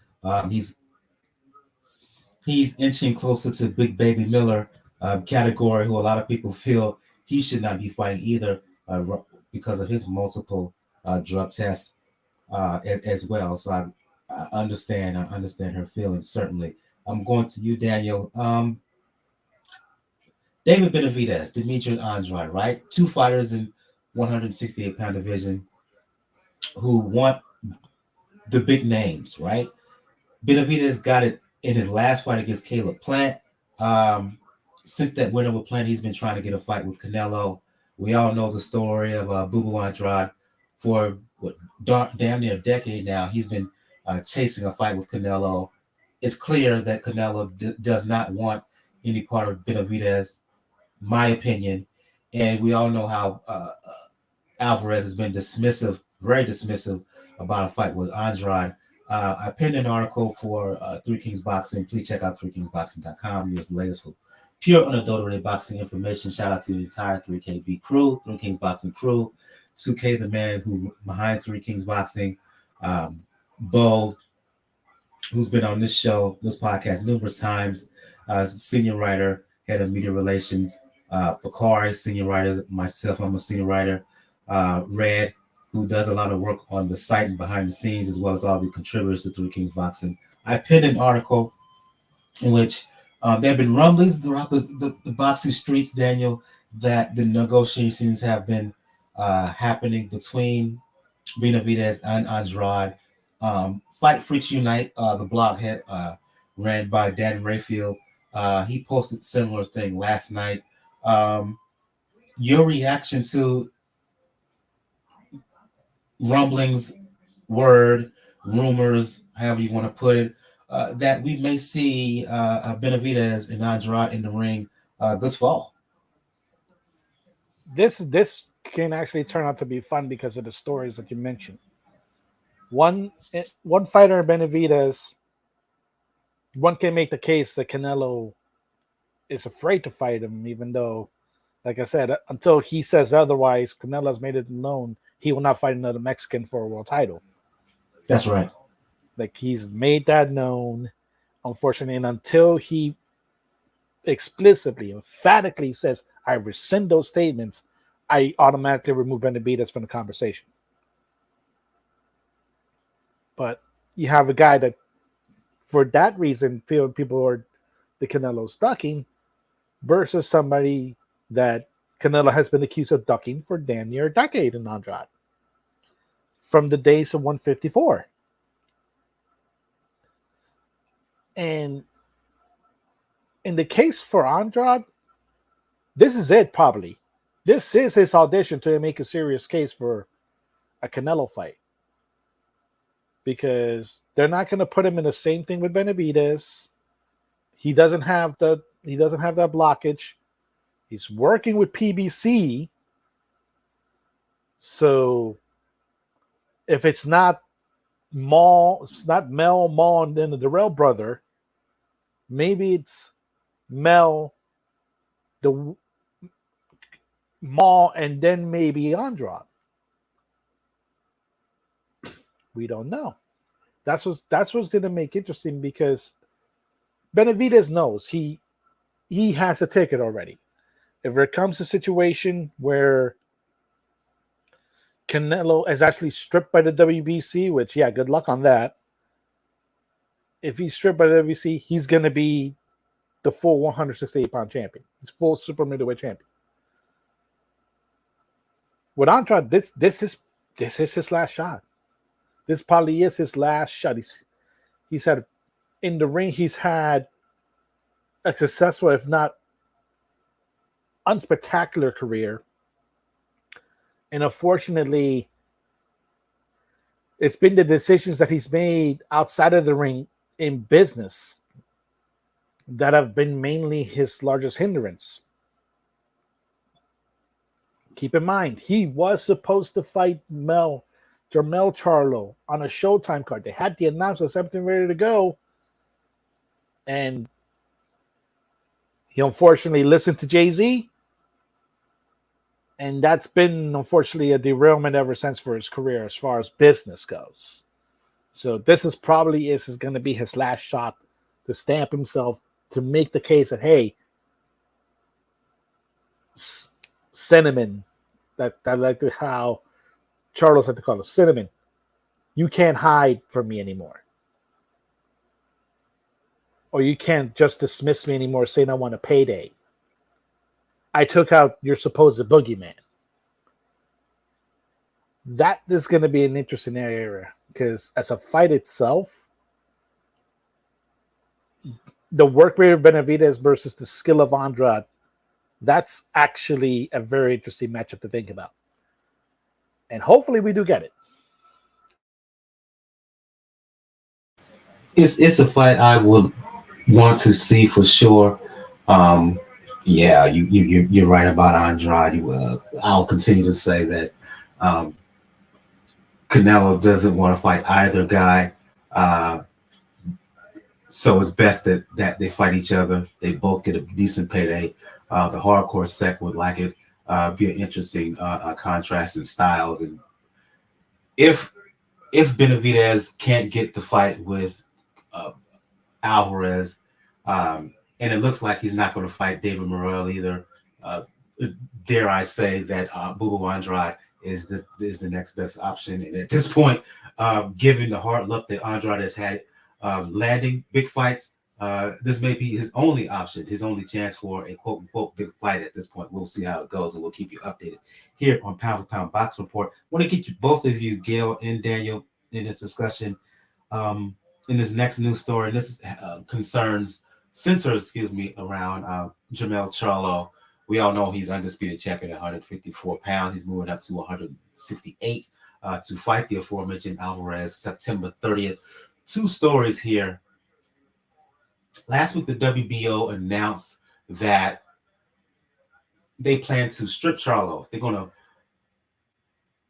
He's inching closer to Big Baby Miller category, who a lot of people feel he should not be fighting either because of his multiple drug tests as well. So I understand her feelings, certainly. I'm going to you, Daniel. David Benavidez, Demetrius Andrade, right? Two fighters in 168-pound division who want the big names, right? Benavidez got it in his last fight against Caleb Plant. Since that win over Plant, he's been trying to get a fight with Canelo. We all know the story of Boo Andrade. For damn near a decade now, he's been chasing a fight with Canelo. It's clear that Canelo does not want any part of Benavidez, my opinion. And we all know how Alvarez has been very dismissive about a fight with Andrade. I pinned an article for Three Kings Boxing. Please check out threekingsboxing.com. Here's the latest for pure unadulterated boxing information. Shout out to the entire 3KB crew, Three Kings Boxing crew. 2K, the man who behind Three Kings Boxing. Bo, who's been on this podcast numerous times, senior writer, head of media relations. Bakari, senior writer. Myself, I'm a senior writer. Red, who does a lot of work on the site and behind the scenes, as well as all the contributors to Three Kings Boxing. I pinned an article in which there have been rumblings throughout the boxing streets, Daniel, that the negotiations have been happening between Benavidez and Andrade. Fight Freaks Unite, the blog ran by Dan Rayfield. He posted similar thing last night. Your reaction to rumblings, rumors, however you want to put it, that we may see Benavidez and Andrade in the ring this fall? This can actually turn out to be fun because of the stories that you mentioned. One fighter, Benavidez, one can make the case that Canelo is afraid to fight him, even though Like I said, until he says otherwise, Canelo's made it known he will not fight another Mexican for a world title. That's right. Like he's made that known, unfortunately, and until he explicitly, emphatically says, I rescind those statements, I automatically remove Benavidez from the conversation. But you have a guy that, for that reason, feel people are the Canelo's ducking, versus somebody that Canelo has been accused of ducking for damn near a decade in Andrade, from the days of 154. And in the case for Andrade, this is it probably. This is his audition to make a serious case for a Canelo fight. Because they're not going to put him in the same thing with Benavidez. He doesn't have that blockage. He's working with PBC. So if it's not Mel, and then the Darrell brother, maybe it's Mel, the Maul, and then maybe Andrade. We don't know. That's what's going to make interesting, because Benavidez knows he has a ticket already. If there comes a situation where Canelo is actually stripped by the WBC, which, yeah, good luck on that. If he's stripped by the WBC, he's going to be the full 168-pound champion. He's full super middleweight champion. With Andrade, this is his last shot. This probably is his last shot. He's had, in the ring, he's had a successful, if not unspectacular, career. And unfortunately, it's been the decisions that he's made outside of the ring in business that have been mainly his largest hindrance. Keep in mind, he was supposed to fight Jermell Charlo on a Showtime card. They had the announcements, everything ready to go. And he unfortunately listened to Jay-Z. And that's been, unfortunately, a derailment ever since for his career as far as business goes. So this is going to be his last shot to stamp himself, to make the case that, hey, Cinnamon, that like how Charles had to call it, Cinnamon, you can't hide from me anymore. Or you can't just dismiss me anymore saying I want a payday. I took out your supposed boogeyman. That is going to be an interesting area, because as a fight itself, the work rate of Benavidez versus the skill of Andrade, that's actually a very interesting matchup to think about. And hopefully we do get it. It's a fight I would want to see for sure. Yeah, you're right about Andrade. I'll continue to say that Canelo doesn't want to fight either guy. So it's best that they fight each other. They both get a decent payday. The hardcore sec would like it. Be an interesting contrast in styles. And if Benavidez can't get the fight with Alvarez, and it looks like he's not going to fight David Morrell either, dare I say that Bubu Andrade is the next best option. And at this point, given the hard luck that Andrade has had landing big fights, this may be his only option, his only chance for a quote unquote big fight at this point. We'll see how it goes, and we'll keep you updated here on Pound for Pound Box Report. I want to get you, both of you, Gail and Daniel, in this discussion. In this next news story, this concerns censors, around Jermell Charlo. We all know he's undisputed champion at 154 pounds. He's moving up to 168 to fight the aforementioned Alvarez September 30th. Two stories here. Last week, the WBO announced that they plan to strip Charlo. They're going to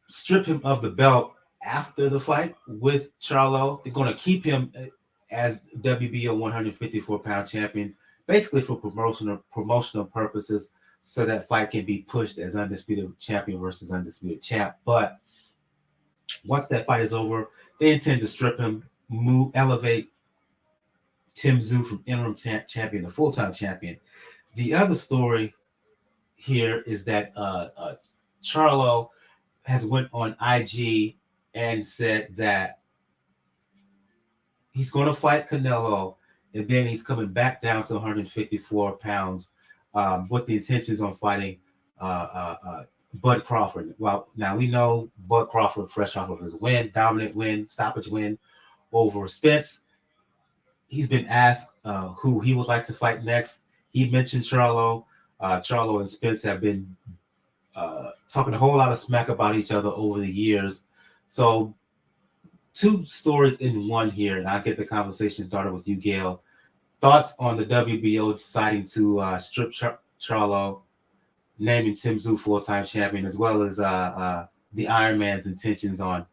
strip him of the belt after the fight with Charlo. They're going to keep him as WBO 154-pound champion, basically for promotional purposes. so that fight can be pushed as undisputed champion versus undisputed champ. But once that fight is over, they intend to strip him, elevate Tim Tszyu from interim champion to full-time champion. The other story here is that Charlo has went on IG and said that he's going to fight Canelo, and then he's coming back down to 154 pounds with the intentions on fighting Bud Crawford. Well, now we know Bud Crawford, fresh off of his win, dominant win, stoppage win over Spence. He's been asked who he would like to fight next. He mentioned Charlo. Charlo and Spence have been talking a whole lot of smack about each other over the years. So two stories in one here, and I'll get the conversation started with you, Gail. Thoughts on the WBO deciding to strip Charlo, naming Tim Tszyu full-time champion, as well as the Iron Man's intentions on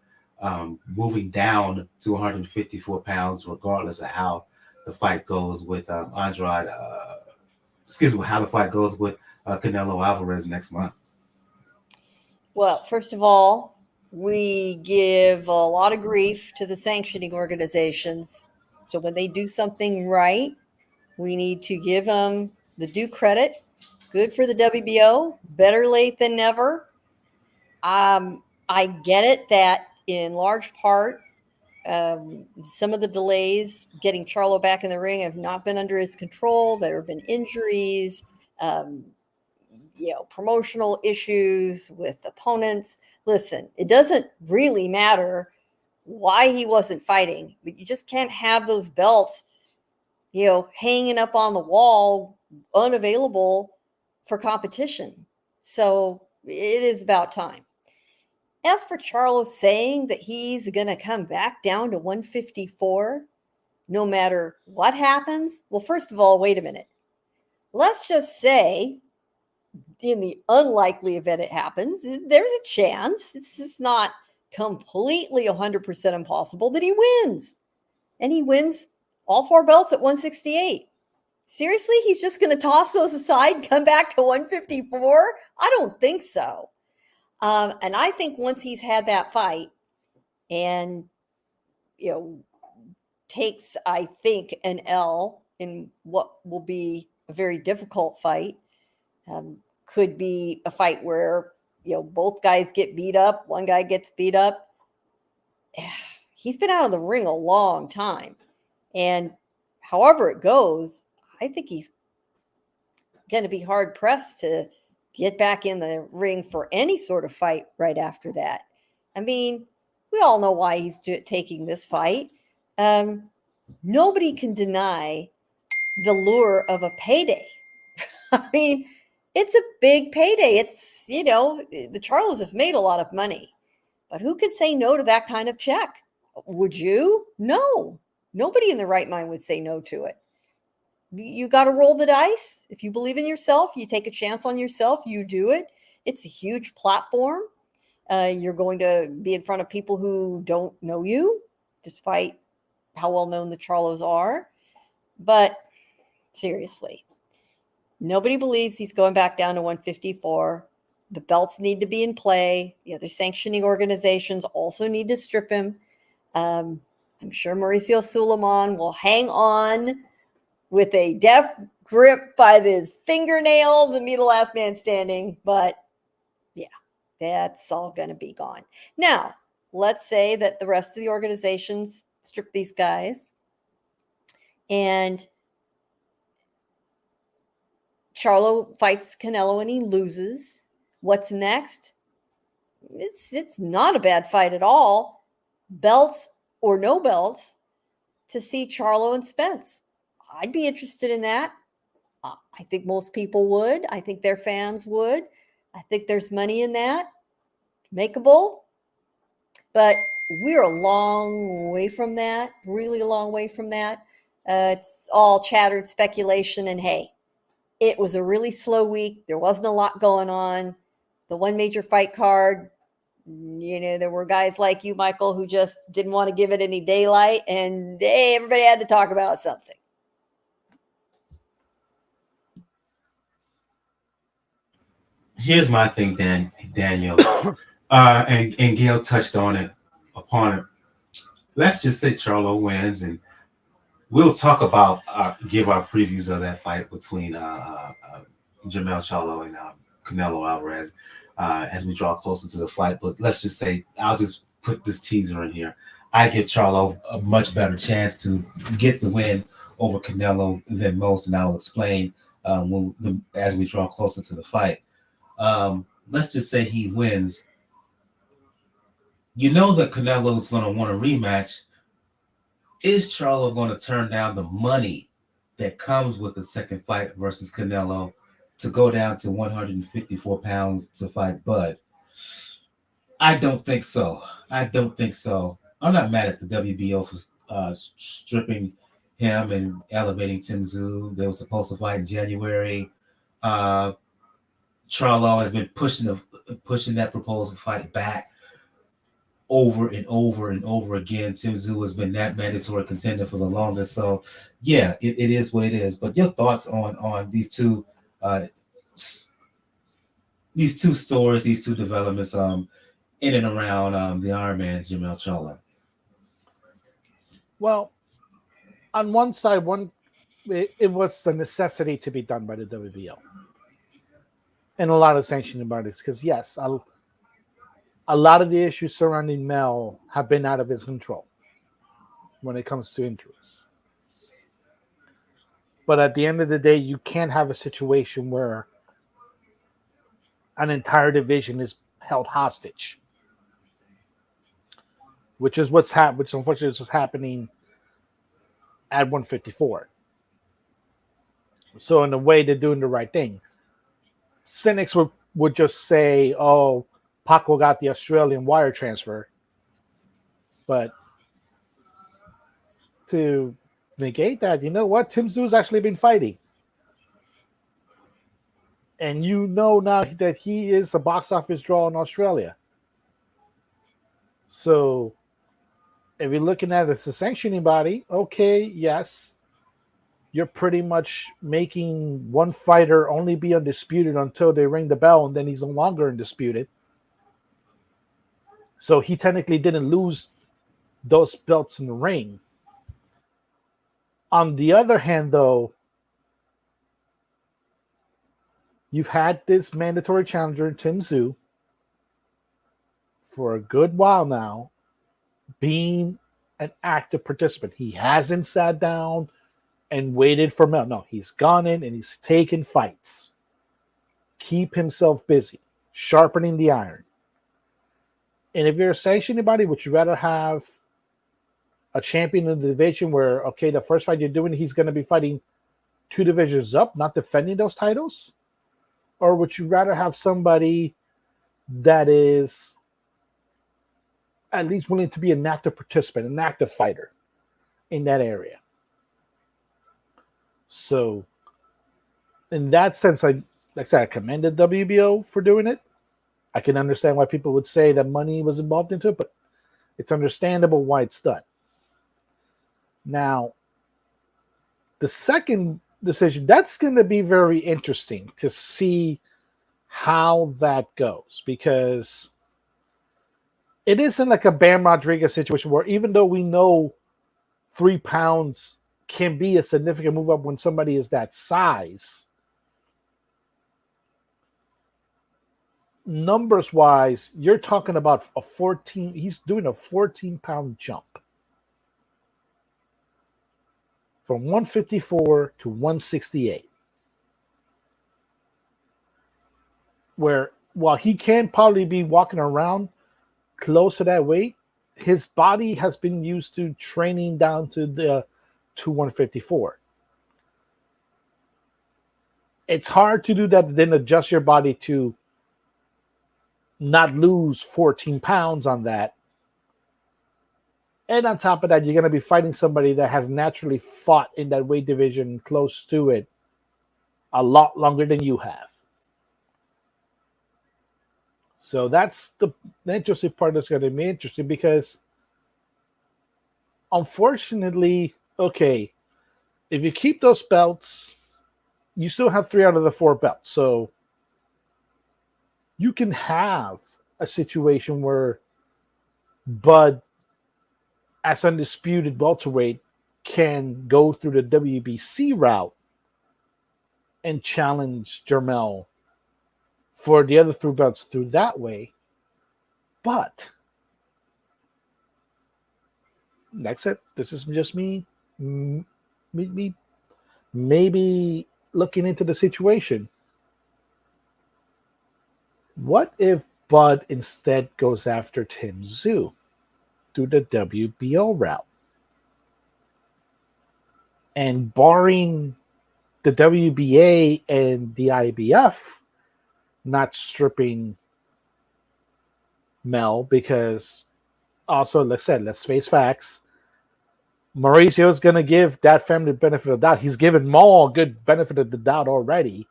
moving down to 154 pounds, regardless of how the fight goes with Andrade. How the fight goes with Canelo Alvarez next month. Well, first of all, we give a lot of grief to the sanctioning organizations. So when they do something right, we need to give them the due credit. Good for the WBO. Better late than never. I get it that in large part, some of the delays getting Charlo back in the ring have not been under his control. There have been injuries, promotional issues with opponents. Listen, it doesn't really matter why he wasn't fighting, but you just can't have those belts, hanging up on the wall, unavailable for competition. So it is about time. As for Charlo saying that he's going to come back down to 154, no matter what happens, well, first of all, wait a minute. Let's just say, in the unlikely event it happens, there's a chance, it's not completely 100% impossible, that he wins. And he wins all 4 belts at 168. Seriously? He's just going to toss those aside, come back to 154? I don't think so. And I think once he's had that fight and, takes, I think, an L in what will be a very difficult fight, could be a fight where, both guys get beat up, one guy gets beat up. He's been out of the ring a long time. And however it goes, I think he's going to be hard pressed to get back in the ring for any sort of fight right after that. I mean, we all know why he's taking this fight. Nobody can deny the lure of a payday. I mean, it's a big payday. It's, the Charlos have made a lot of money, but who could say no to that kind of check? Would you? No. Nobody in their right mind would say no to it. You got to roll the dice. If you believe in yourself, you take a chance on yourself, you do it. It's a huge platform. You're going to be in front of people who don't know you, despite how well known the Charlos are. But seriously, nobody believes he's going back down to 154. The belts need to be in play. The other sanctioning organizations also need to strip him. I'm sure Mauricio Suleiman will hang on with a death grip by his fingernails and be the last man standing. But yeah, that's all going to be gone. Now, let's say that the rest of the organizations strip these guys and Charlo fights Canelo and he loses. What's next? It's not a bad fight at all. Belts or no belts to see Charlo and Spence. I'd be interested in that. I think most people would. I think their fans would. I think there's money in that. Makeable. But we're a long way from that. Really a long way from that. It's all chattered speculation. And hey, it was a really slow week. There wasn't a lot going on. The one major fight card, there were guys like you, Michael, who just didn't want to give it any daylight. And hey, everybody had to talk about something. Here's my thing, Daniel, and Gail touched on it upon it. Let's just say Charlo wins, and we'll talk about give our previews of that fight between Jermell Charlo and Canelo Alvarez as we draw closer to the fight. But let's just say I'll just put this teaser in here. I give Charlo a much better chance to get the win over Canelo than most, and I'll explain as we draw closer to the fight. Let's just say he wins. You know that Canelo is going to want a rematch. Is Charlo going to turn down the money that comes with the second fight versus Canelo to go down to 154 pounds to fight Bud? I don't think so. I don't think so. I'm not mad at the WBO for stripping him and elevating Tim Tszyu. They were supposed to fight in January. Charlo has been pushing that proposal fight back over and over and over again. Tim Tszyu has been that mandatory contender for the longest. So, yeah, it is what it is. But your thoughts on these two stories, these two developments in and around the Iron Man, Jermell Charlo? Well, on one side, it was a necessity to be done by the WBO and a lot of sanctioning bodies because, yes, a lot of the issues surrounding Mel have been out of his control when it comes to injuries. But at the end of the day, you can't have a situation where an entire division is held hostage, which is which unfortunately is what's happening at 154. So in a way, they're doing the right thing. Cynics would just say, "Oh, Paco got the Australian wire transfer," but to negate that, you know what? Tim Tszyu's actually been fighting. And you know now that he is a box office draw in Australia. So if you're looking at it as a sanctioning body, okay, yes, you're pretty much making one fighter only be undisputed until they ring the bell, and then he's no longer undisputed. So he technically didn't lose those belts in the ring. On the other hand, though, you've had this mandatory challenger, Tim Tszyu, for a good while now, being an active participant. He hasn't sat down and waited for Mel. No, he's gone in and he's taken fights. Keep himself busy, sharpening the iron. And if you're a sanctioning body, would you rather have a champion in the division where, okay, the first fight you're doing, he's going to be fighting 2 divisions up, not defending those titles? Or would you rather have somebody that is at least willing to be an active participant, an active fighter in that area? So in that sense, like I said, I commend the WBO for doing it. I can understand why people would say that money was involved into it, but it's understandable why it's done. Now, the second decision, that's going to be very interesting to see how that goes, because it isn't like a Bam Rodriguez situation where even though we know 3 pounds can be a significant move up when somebody is that size, numbers wise, you're talking about he's doing a 14-pound jump from 154 to 168. Where while he can probably be walking around close to that weight, his body has been used to training down to 154. It's hard to do that, then adjust your body to not lose 14 pounds on that. And on top of that, you're going to be fighting somebody that has naturally fought in that weight division close to it a lot longer than you have. So that's the interesting part that's going to be interesting, because unfortunately, okay, if you keep those belts, you still have 3 out of the 4 belts. So you can have a situation where Bud, as undisputed welterweight, can go through the WBC route and challenge Jermell for the other three belts through that way. But that's it. This is just me maybe looking into the situation. What if Bud instead goes after Tim Tszyu through the WBO route? And barring the WBA and the IBF not stripping Mel, because also, let's face facts. Mauricio is going to give that family the benefit of the doubt. He's given Maul a good benefit of the doubt already.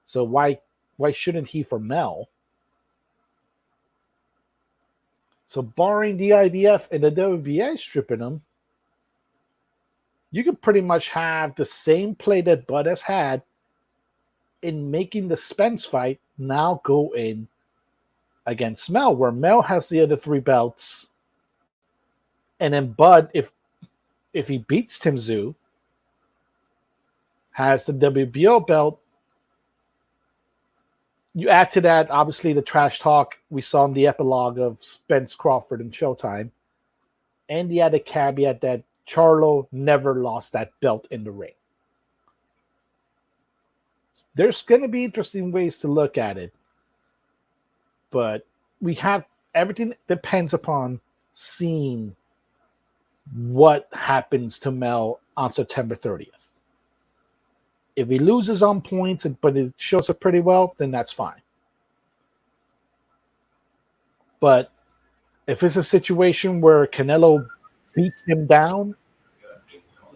So why shouldn't he for Mel? So barring the IBF and the WBA stripping him, you can pretty much have the same play that Bud has had in making the Spence fight now go in against Mel, where Mel has the other three belts. And then Bud, if he beats Tim Tszyu, has the WBO belt. You add to that, obviously, the trash talk we saw in the epilogue of Spence Crawford and Showtime. And the added caveat that Charlo never lost that belt in the ring. There's going to be interesting ways to look at it. But everything depends upon seeing what happens to Mel on September 30th. If he loses on points, but it shows up pretty well, then that's fine. But if it's a situation where Canelo beats him down,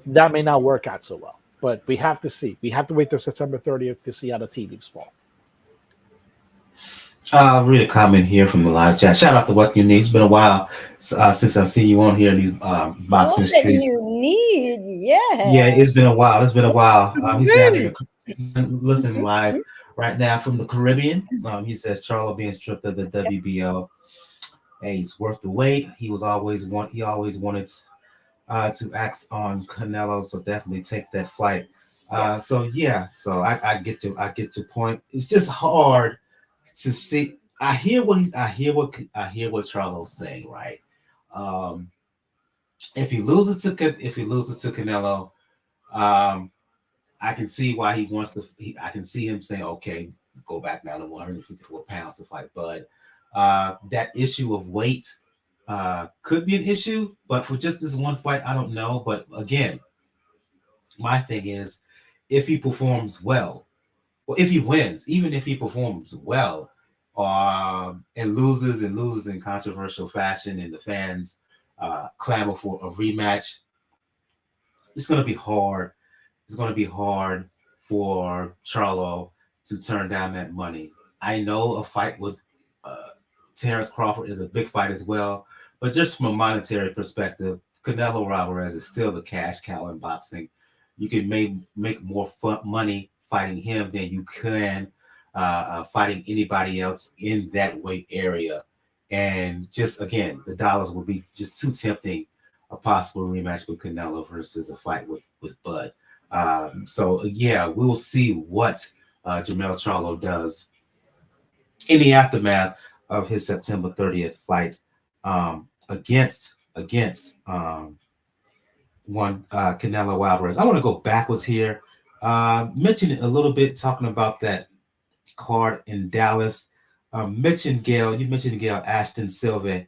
that may not work out so well. But we have to see. We have to wait till September 30th to see how the tea leaves fall. I'll read a comment here from the live chat. Shout out to What You Need. It's been a while since I've seen you on here in these boxing What streets. you need, yeah. Yeah, it's been a while. He's down here listening live right now from the Caribbean. He says Charlo being stripped of the WBO. Hey, it's worth the wait. He always wanted to act on Canelo, so definitely take that fight. So I get your point. It's just hard to see. I hear what Charlo's saying, right? If he loses to Canelo, I can see why he wants to. I can see him saying, "Okay, go back down to 154 pounds to fight Bud." That issue of weight could be an issue, but for just this one fight, I don't know. But again, my thing is, if he performs well, or if he wins, even if he performs well, and loses in controversial fashion, and the fans clamor for a rematch, it's going to be hard. It's going to be hard for Charlo to turn down that money. I know a fight with Terrence Crawford is a big fight as well, but just from a monetary perspective, Canelo Alvarez is still the cash cow in boxing. You can make more money fighting him than you can fighting anybody else in that weight area. And just again, the dollars will be just too tempting. A possible rematch with Canelo versus a fight with Bud. So yeah, we will see what Jermell Charlo does in the aftermath of his September 30th fight against one Canelo Alvarez. I want to go backwards here. Mention it a little bit, talking about that card in Dallas. You mentioned Gail Ashton Silva,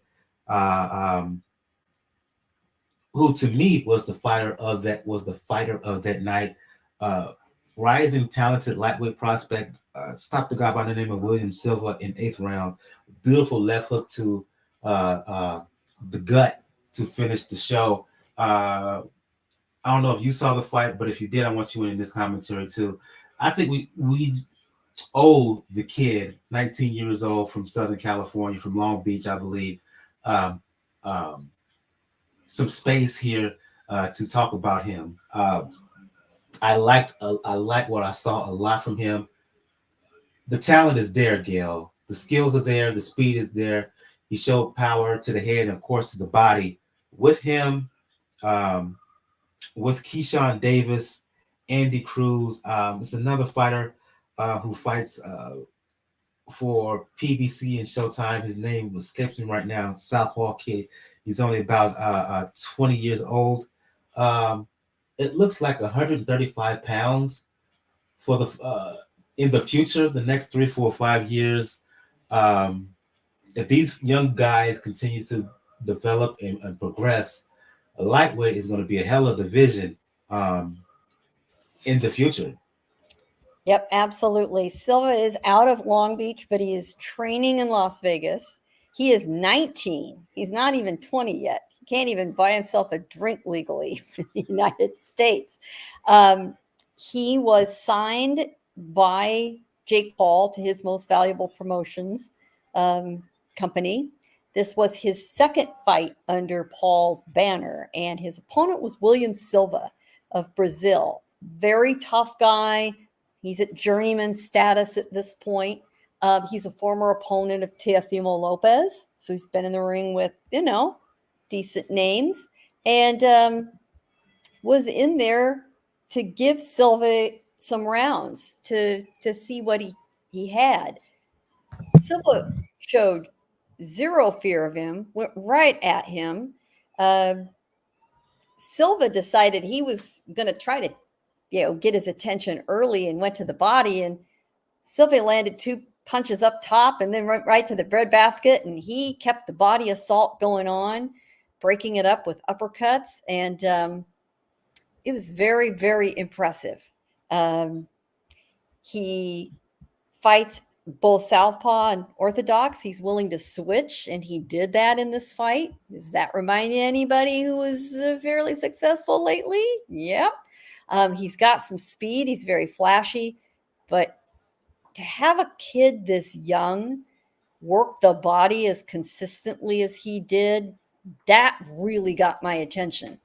who to me was the fighter of that night. Rising talented lightweight prospect. Stopped the guy by the name of William Silva in 8th round. Beautiful left hook to the gut to finish the show. I don't know if you saw the fight, but if you did, I want you in this commentary too. I think we owe the kid, 19 years old, from Southern California, from Long Beach, I believe, some space here to talk about him. I like what I saw a lot from him. The talent is there, Gail. The skills are there. The speed is there. He showed power to the head and, of course, to the body. With him, with Keyshawn Davis, Andy Cruz. It's another fighter who fights for PBC and Showtime. His name escapes me right now. Southpaw kid. He's only about 20 years old. It looks like 135 pounds for the in the future, the next 3, 4, 5 years. If these young guys continue to develop and progress, a lightweight is going to be a hell of a division in the future. Yep, absolutely. Silva is out of Long Beach, but he is training in Las Vegas. He is 19. He's not even 20 yet. He can't even buy himself a drink legally in the United States. He was signed by Jake Paul to his most valuable promotions company. This was his second fight under Paul's banner, and his opponent was William Silva of Brazil. Very tough guy. He's at journeyman status at this point. He's a former opponent of Teofimo Lopez, so he's been in the ring with, decent names, and was in there to give Silva some rounds to see what he had. Silva showed zero fear of him, went right at him. Silva decided he was going to try to, get his attention early and went to the body. And Silva landed 2 punches up top and then went right to the breadbasket. And he kept the body assault going on, breaking it up with uppercuts. And it was very, very impressive. He fights both southpaw and orthodox. He's willing to switch, and he did that in this fight. Does that remind you anybody who was fairly successful lately? Yep. He's got some speed. He's very flashy, but to have a kid this young work the body as consistently as he did, that really got my attention.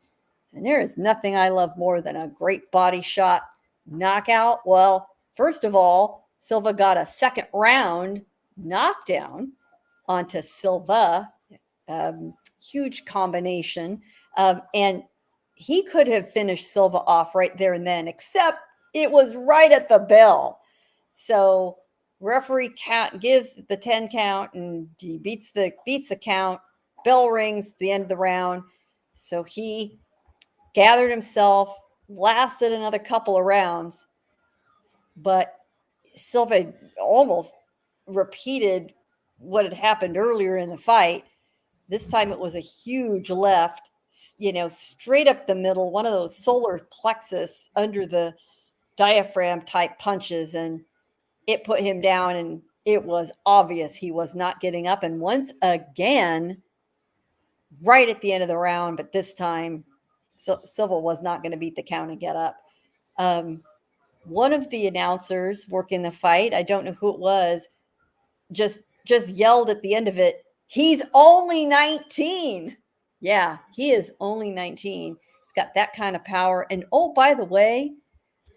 And there is nothing I love more than a great body shot knockout. Well, first of all, Silva got a second round knockdown onto Silva. Huge combination. And he could have finished Silva off right there and then, except it was right at the bell. So referee gives the 10 count, and he beats the count. Bell rings at the end of the round. So he gathered himself, lasted another couple of rounds, but Silva almost repeated what had happened earlier in the fight. This time it was a huge left, straight up the middle, one of those solar plexus under the diaphragm type punches, and it put him down, and it was obvious he was not getting up. And once again, right at the end of the round, but this time Silva was not going to beat the count and get up. One of the announcers working the fight, I don't know who it was, just yelled at the end of it, "He's only 19." Yeah, he is only 19. He's got that kind of power. And oh, by the way,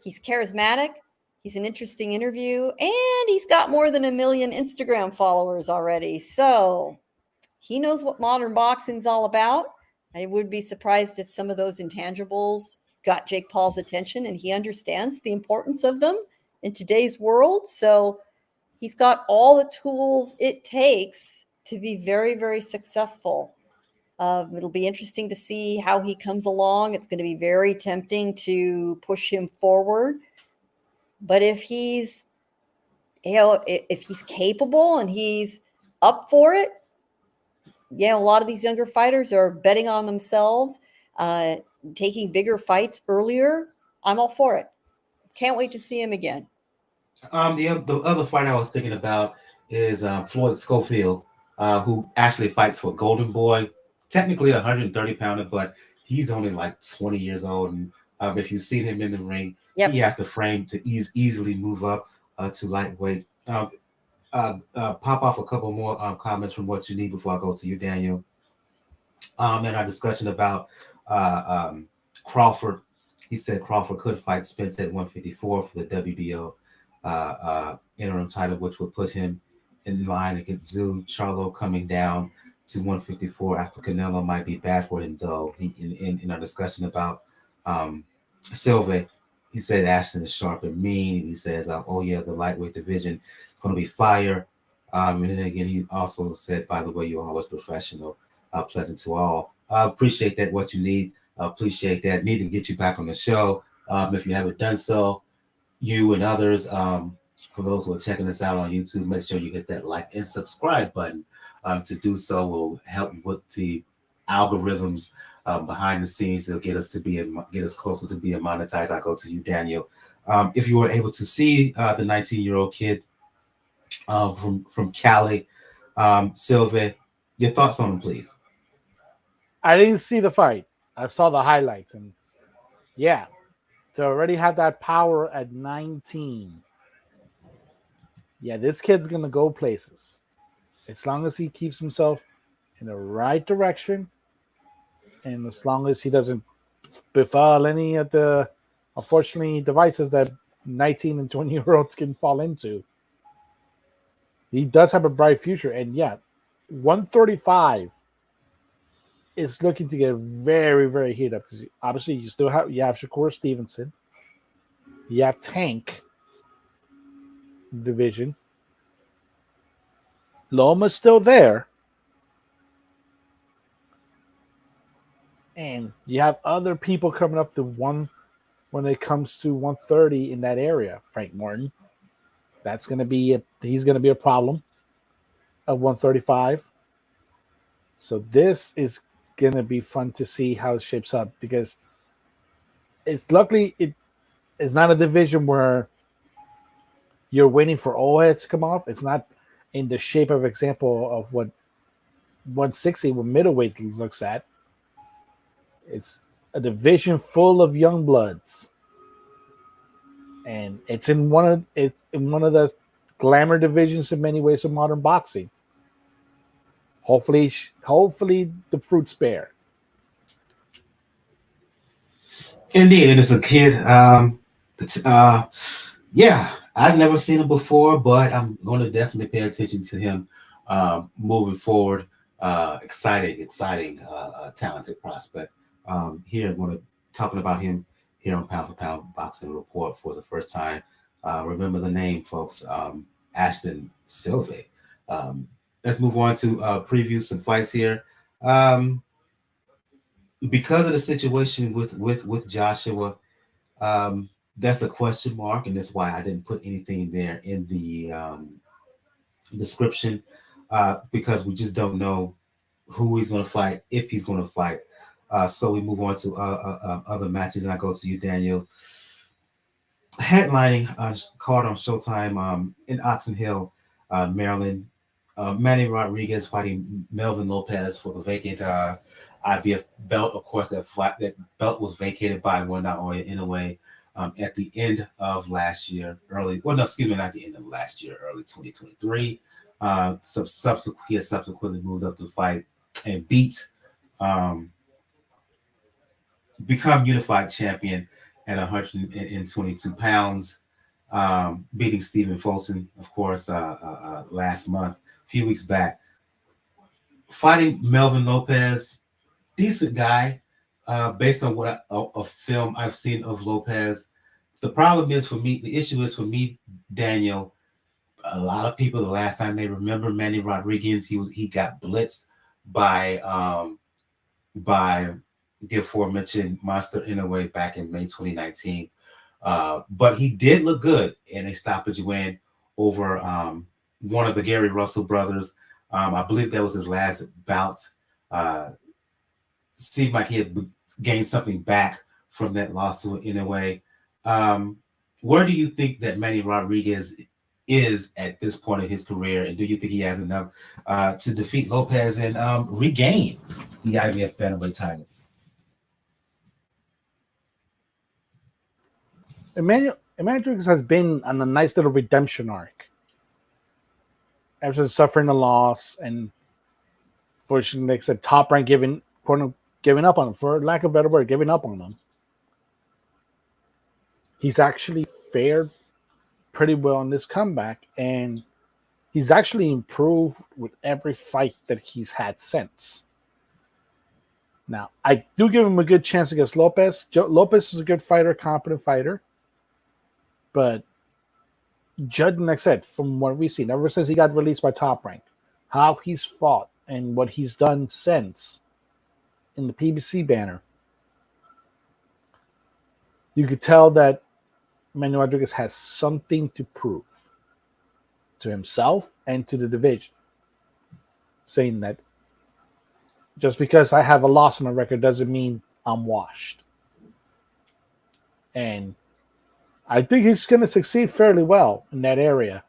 he's charismatic. He's an interesting interview, and he's got more than 1 million Instagram followers already. So he knows what modern boxing's all about. I would be surprised if some of those intangibles got Jake Paul's attention, and he understands the importance of them in today's world. So he's got all the tools it takes to be very, very successful. It'll be interesting to see how he comes along. It's going to be very tempting to push him forward. But if he's, if he's capable and he's up for it, a lot of these younger fighters are betting on themselves, taking bigger fights earlier. I'm all for it. Can't wait to see him again. The other fight I was thinking about is Floyd Schofield, who actually fights for Golden Boy. Technically 130-pounder, but he's only like 20 years old. And if you've seen him in the ring, he has the frame to easily move up to lightweight. Pop off a couple more comments from what you need before I go to you, Daniel. In our discussion about Crawford, he said Crawford could fight Spence at 154 for the WBO interim title, which would put him in line against Zoo. Charlo coming down to 154 after Canelo might be bad for him, though. In our discussion about Silva, he said Ashton is sharp and mean. And he says, oh, yeah, the lightweight division is going to be fire. And then again, he also said, by the way, you're always professional, pleasant to all. Appreciate that, what you need. Appreciate that. Need to get you back on the show. If you haven't done so, you and others, for those who are checking us out on YouTube, make sure you hit that like and subscribe button. To do so will help with the algorithms behind the scenes. It'll get us closer to being monetized. I go to you, Daniel. If you were able to see the 19-year-old kid from Cali, Silva, your thoughts on him, please. I didn't see the fight. I saw the highlights, and yeah, to already have that power at 19. Yeah, this kid's gonna go places as long as he keeps himself in the right direction, and as long as he doesn't befall any of the, unfortunately, devices that 19 and 20-year-olds can fall into. He does have a bright future, and yeah, 135 is looking to get very, very heated up. Obviously, you have Shakur Stevenson, you have Tank division. Loma's still there, and you have other people coming up to one when it comes to 130 in that area. Frank Morton, he's going to be a problem at 135. So this is going to be fun to see how it shapes up, because it's not a division where you're waiting for all heads to come off. It's not in the shape of example of what 160 with middleweight looks at. It's a division full of young bloods, and it's in one of the glamour divisions in many ways of modern boxing. Hopefully the fruits bear. Indeed, and it's a kid. Yeah, I've never seen him before, but I'm going to definitely pay attention to him moving forward. Exciting, talented prospect. Here, I'm going to talking about him here on Pound for Pound Boxing Report for the first time. Remember the name, folks. Ashton Silva. Let's move on to preview some fights here. Because of the situation with Joshua, that's a question mark, and that's why I didn't put anything there in the description, because we just don't know who he's going to fight, if he's going to fight. So we move on to other matches, and I go to you, Daniel. Headlining card on Showtime in Oxon Hill, Maryland. Manny Rodriguez fighting Melvin Lopez for the vacant IBF belt. Of course, that belt was vacated by Naoya Inoue at the end of last year, early 2023. He has subsequently moved up to fight and beat, become unified champion at 122 pounds, beating Stephen Folson, of course, last month, a few weeks back. Fighting Melvin Lopez, decent guy, based on what a film I've seen of Lopez. The issue is for me, Daniel, a lot of people, the last time they remember Manny Rodriguez, he got blitzed by the aforementioned Monster Inoue back in May 2019. But he did look good in a stoppage win over one of the Gary Russell brothers. I believe that was his last bout. Seemed like he had gained something back from that loss to Inoue. Where do you think that Manny Rodriguez is at this point in his career, and do you think he has enough to defeat Lopez and regain the IBF bantamweight title? Emmanuel has been on a nice little redemption arc after suffering a loss, and fortunately, like I said, Top Rank giving up on him, for lack of a better word, giving up on him. He's actually fared pretty well in this comeback, and He's actually improved with every fight that he's had since. Now, I do give him a good chance against Lopez. Lopez is a good fighter, competent fighter. But judging, like I said, from what we've seen, ever since he got released by Top Rank, how he's fought and what he's done since in the PBC banner, you could tell that Emmanuel Rodriguez has something to prove to himself and to the division, saying that just because I have a loss on my record doesn't mean I'm washed. And I think he's going to succeed fairly well in that area,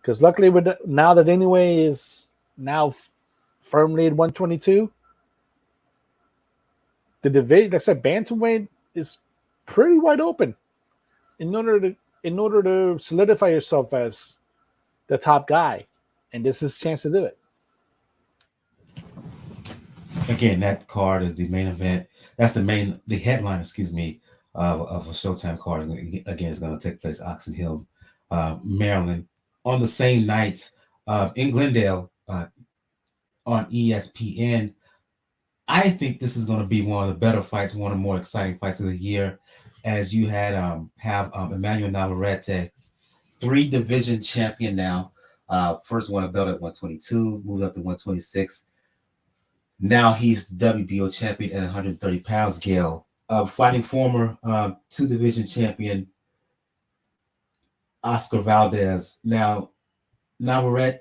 because luckily, now that anyway is now firmly at 122, the division, like I said, bantamweight is pretty wide open. In order to solidify yourself as the top guy, and this is his chance to do it. Again, that card is the main event. That's the headline, of a Showtime card. Again, it's going to take place Oxon Hill, Maryland, on the same night in Glendale on ESPN. I think this is going to be one of the better fights, one of the more exciting fights of the year, as you have Emmanuel Navarrete, 3-division champion now. First won a belt at 122, moved up to 126. Now he's the WBO champion at 130 pounds, Gail. Fighting former 2-division champion Oscar Valdez. Now, Navarrete,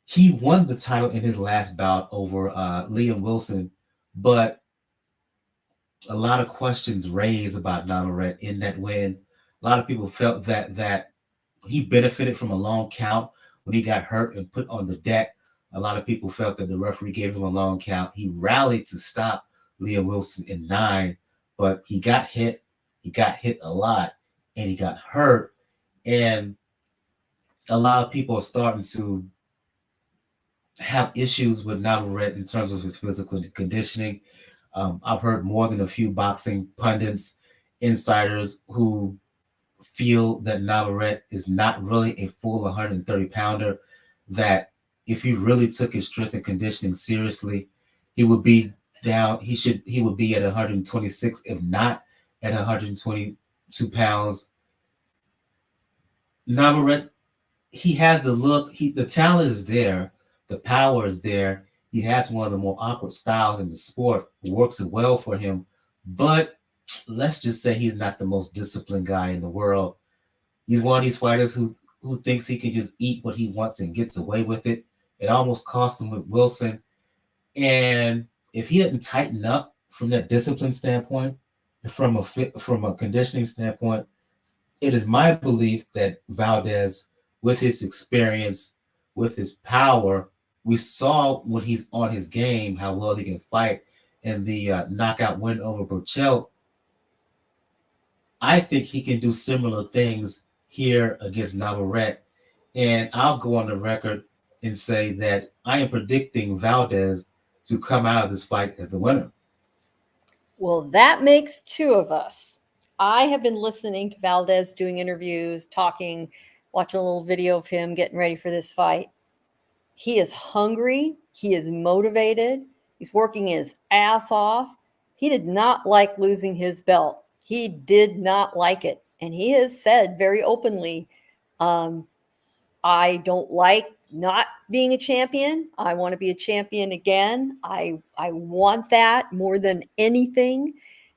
he won the title in his last bout over Liam Wilson, but a lot of questions raised about Navarrete in that win. A lot of people felt that he benefited from a long count when he got hurt and put on the deck. A lot of people felt that the referee gave him a long count. He rallied to stop Liam Wilson in 9, but he got hit. He got hit a lot, and he got hurt. And a lot of people are starting to have issues with Navarrete in terms of his physical conditioning. I've heard more than a few boxing pundits, insiders who feel that Navarrete is not really a full 130-pounder, that if he really took his strength and conditioning seriously, he would be down. He would be at 126, if not at 122 pounds. Navarrete, he has the look. The talent is there. The power is there. He has one of the more awkward styles in the sport. Works well for him. But let's just say he's not the most disciplined guy in the world. He's one of these fighters who thinks he can just eat what he wants and gets away with it. It almost cost him with Wilson. And if he didn't tighten up from that discipline standpoint, from a conditioning standpoint, it is my belief that Valdez, with his experience, with his power, we saw when he's on his game how well he can fight in the knockout win over Burchell. I think he can do similar things here against Navarrete. And I'll go on the record and say that I am predicting Valdez to come out of this fight as the winner. Well, that makes 2 of us. I have been listening to Valdez doing interviews, talking, watching a little video of him getting ready for this fight. He is hungry. He is motivated. He's working his ass off. He did not like losing his belt. He did not like it. And he has said very openly, I don't like not being a champion. I want to be a champion again. I want that more than anything.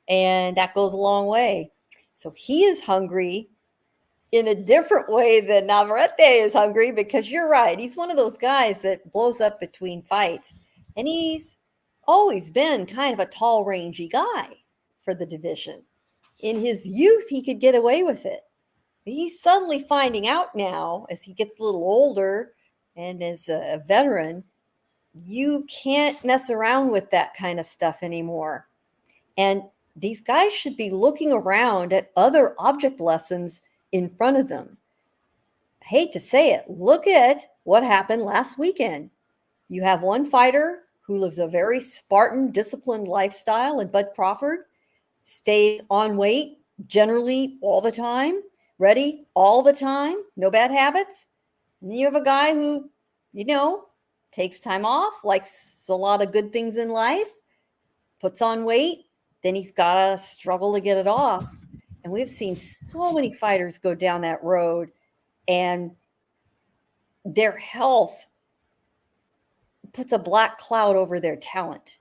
And that goes a long way. So he is hungry in a different way than Navarrete is hungry, because you're right. He's one of those guys that blows up between fights. And he's always been kind of a tall, rangy guy for the division. In his youth, he could get away with it. But he's suddenly finding out now, as he gets a little older and as a veteran, you can't mess around with that kind of stuff anymore. And these guys should be looking around at other object lessons in front of them. I hate to say it. Look at what happened last weekend. You have one fighter who lives a very Spartan, disciplined lifestyle, and Bud Crawford stays on weight generally all the time, ready all the time, no bad habits. And you have a guy who, takes time off, likes a lot of good things in life, puts on weight, then he's got to struggle to get it off. And we've seen so many fighters go down that road, and their health puts a black cloud over their talent.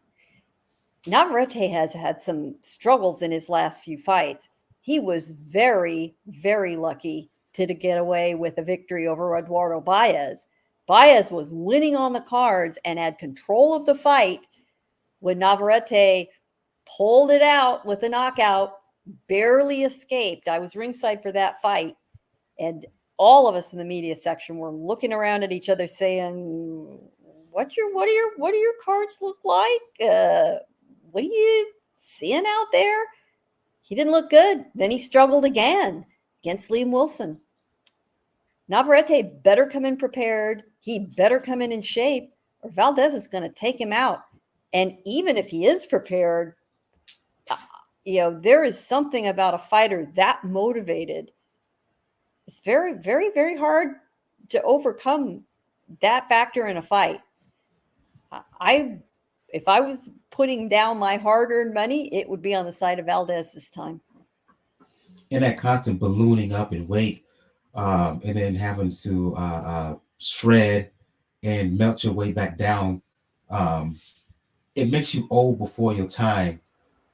Navarrete has had some struggles in his last few fights. He was very, very lucky to get away with a victory over Eduardo Baez. Baez was winning on the cards and had control of the fight when Navarrete pulled it out with a knockout, barely escaped. I was ringside for that fight, and all of us in the media section were looking around at each other saying, what do your cards look like? What are you seeing out there? He didn't look good. Then he struggled again against Liam Wilson. Navarrete better come in prepared. He better come in shape, or Valdez is going to take him out. And even if he is prepared, there is something about a fighter that motivated. It's very, very, very hard to overcome that factor in a fight. If I was putting down my hard-earned money, it would be on the side of Valdez this time. And that constant ballooning up in weight, and then having to shred and melt your way back down, it makes you old before your time,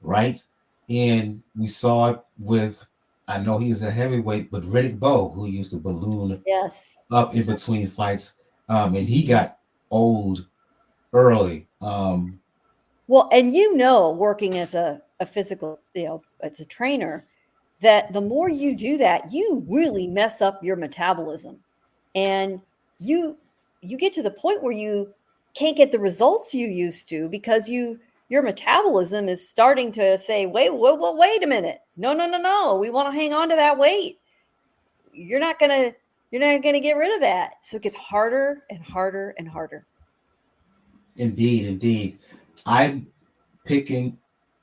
right? And we saw it with, I know he's a heavyweight, but Riddick Bowe, who used to balloon up in between fights, and he got old early. Well, and working as a physical, as a trainer, that the more you do that, you really mess up your metabolism, and you get to the point where you can't get the results you used to because your metabolism is starting to say, wait a minute, no, we want to hang on to that weight. You're not gonna get rid of that, so it gets harder and harder and harder. Indeed. I'm picking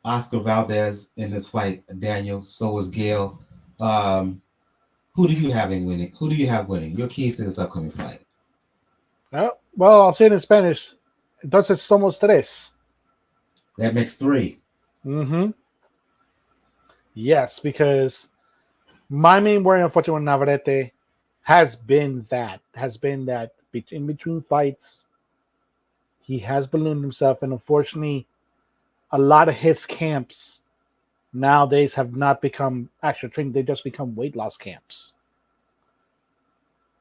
Oscar Valdez in this fight, Daniel. So is Gail. Who do you have winning? Who do you have winning? Your keys to this upcoming fight. Well, I'll say it in Spanish. Entonces somos tres. That makes 3. Mm-hmm. Yes, because my main worry, unfortunately, with Navarrete has been that in between fights, he has ballooned himself, and unfortunately, a lot of his camps nowadays have not become actual training; they just become weight loss camps.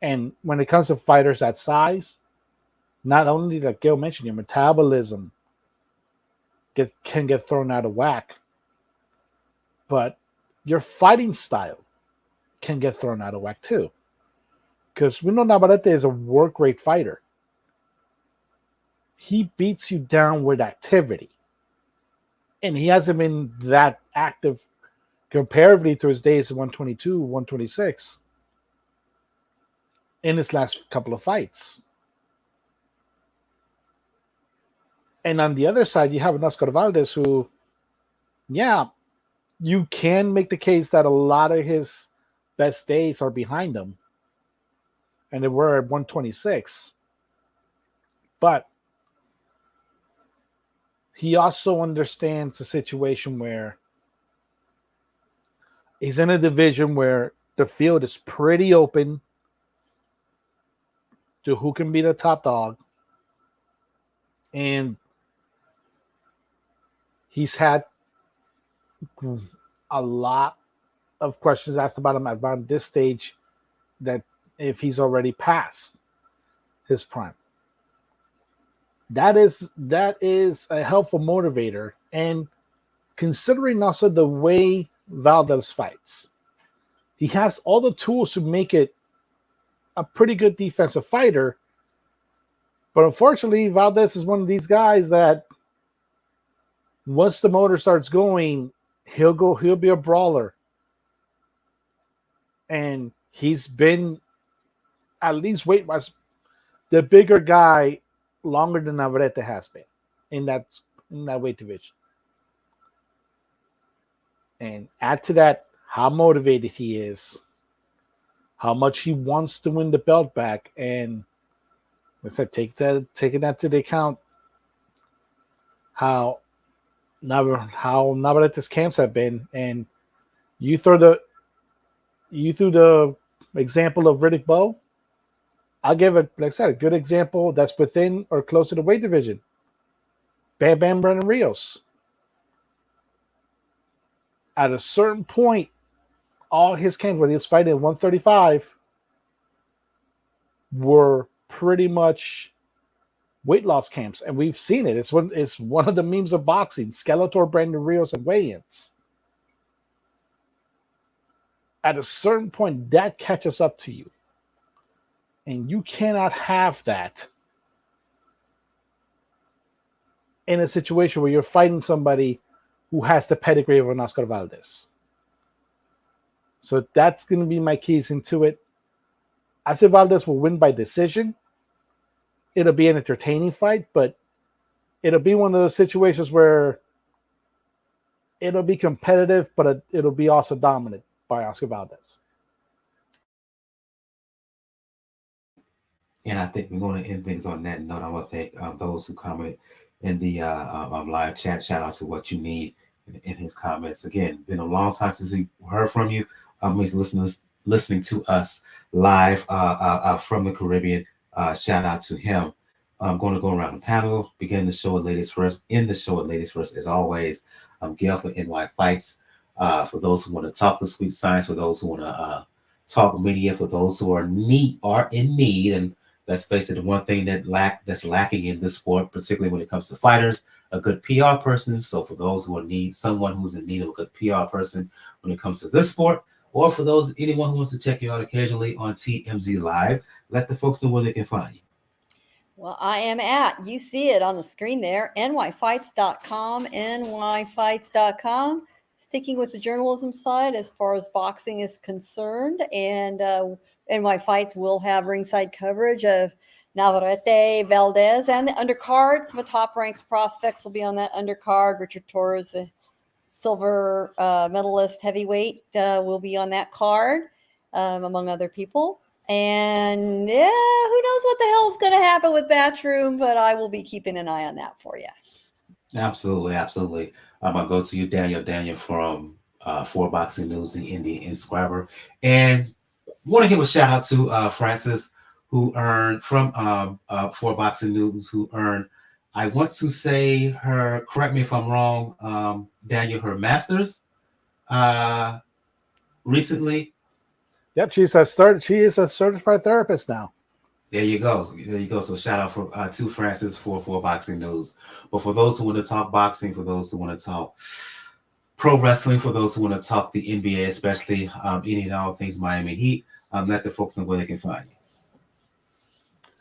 And when it comes to fighters that size, not only, like Gail mentioned, your metabolism can get thrown out of whack, but your fighting style can get thrown out of whack too. Because we know Navarrete is a work rate fighter. He beats you down with activity. And he hasn't been that active comparatively to his days at 122, 126 in his last couple of fights. And on the other side, you have an Oscar Valdez who, you can make the case that a lot of his best days are behind him. And they were at 126. But he also understands the situation where he's in a division where the field is pretty open to who can be the top dog. And he's had a lot of questions asked about him about this stage, that if he's already past his prime. That is a helpful motivator. And considering also the way Valdez fights, he has all the tools to make it a pretty good defensive fighter. But unfortunately, Valdez is one of these guys that once the motor starts going, he'll be a brawler. And he's been, at least weight-wise, the bigger guy longer than Navarrete has been in that weight division. And add to that how motivated he is. how much he wants to win the belt back. And like I said, taking that to the account, how Navarrete's camps have been, and you threw the example of Riddick Bowe. I'll give it, like I said, a good example that's within or close to the weight division. Bam Bam Brennan Rios. At a certain point, all his camps, when he was fighting at 135, were pretty much weight loss camps, and we've seen it. It's one of the memes of boxing: Skeletor, Brandon Rios, and weigh-ins. At a certain point, that catches up to you, and you cannot have that in a situation where you're fighting somebody who has the pedigree of an Oscar Valdez. So that's going to be my keys into it. I say Valdez will win by decision. It'll be an entertaining fight, but it'll be one of those situations where it'll be competitive, but it'll be also dominant by Oscar Valdez. And I think we're going to end things on that note. I want to thank those who commented in the live chat. Shout out to What You Need in his comments. Again, been a long time since we heard from you. He's listening to us live from the Caribbean. Shout out to him. I'm going to go around the panel, begin the show with ladies first. In the show with ladies first, as always, Gail for NY Fights. For those who want to talk the sweet science, for those who want to talk media, for those who are in need, and let's face it, the one thing that's lacking in this sport, particularly when it comes to fighters, a good PR person. So for those who need someone who's in need of a good PR person when it comes to this sport, or for anyone who wants to check you out occasionally on TMZ Live, let the folks know where they can find you. Well, I am you see it on the screen there, nyfights.com, nyfights.com. Sticking with the journalism side as far as boxing is concerned, and NY Fights will have ringside coverage of Navarrete, Valdez, and the undercard. Some top ranks prospects will be on that undercard. Richard Torres, the silver medalist heavyweight, will be on that card, among other people. And yeah, who knows what the hell is going to happen with Backroom, but I will be keeping an eye on that for you. Absolutely. I'm going to go to you, Daniel from For Boxing News, the Indian Inscriber. And want to give a shout out to Francis, who earned from For Boxing News, who earned, I want to say her, correct me if I'm wrong, Daniel, her master's recently. Yep, she is a certified therapist now. There you go. So shout out to Francis for Boxing News. But for those who want to talk boxing, for those who want to talk pro wrestling, for those who want to talk the NBA, especially any and all things Miami Heat, let the folks know where they can find you.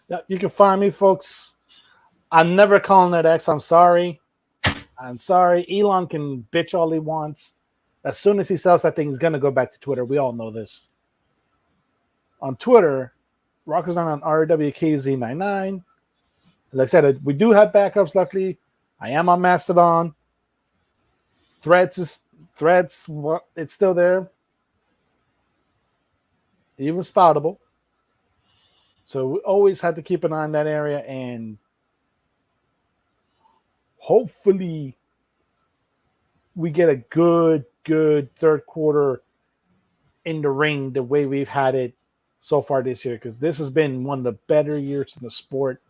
Yeah, you can find me, folks. I'm never calling it X. I'm sorry. Elon can bitch all he wants. As soon as he sells that thing, he's going to go back to Twitter. We all know this. On Twitter, Rockers on RWKZ99. Like I said, we do have backups, luckily. I am on Mastodon. Threads, it's still there. Even Spoutable. So we always have to keep an eye on that area, and hopefully we get a good third quarter in the ring the way we've had it so far this year, because this has been one of the better years in the sport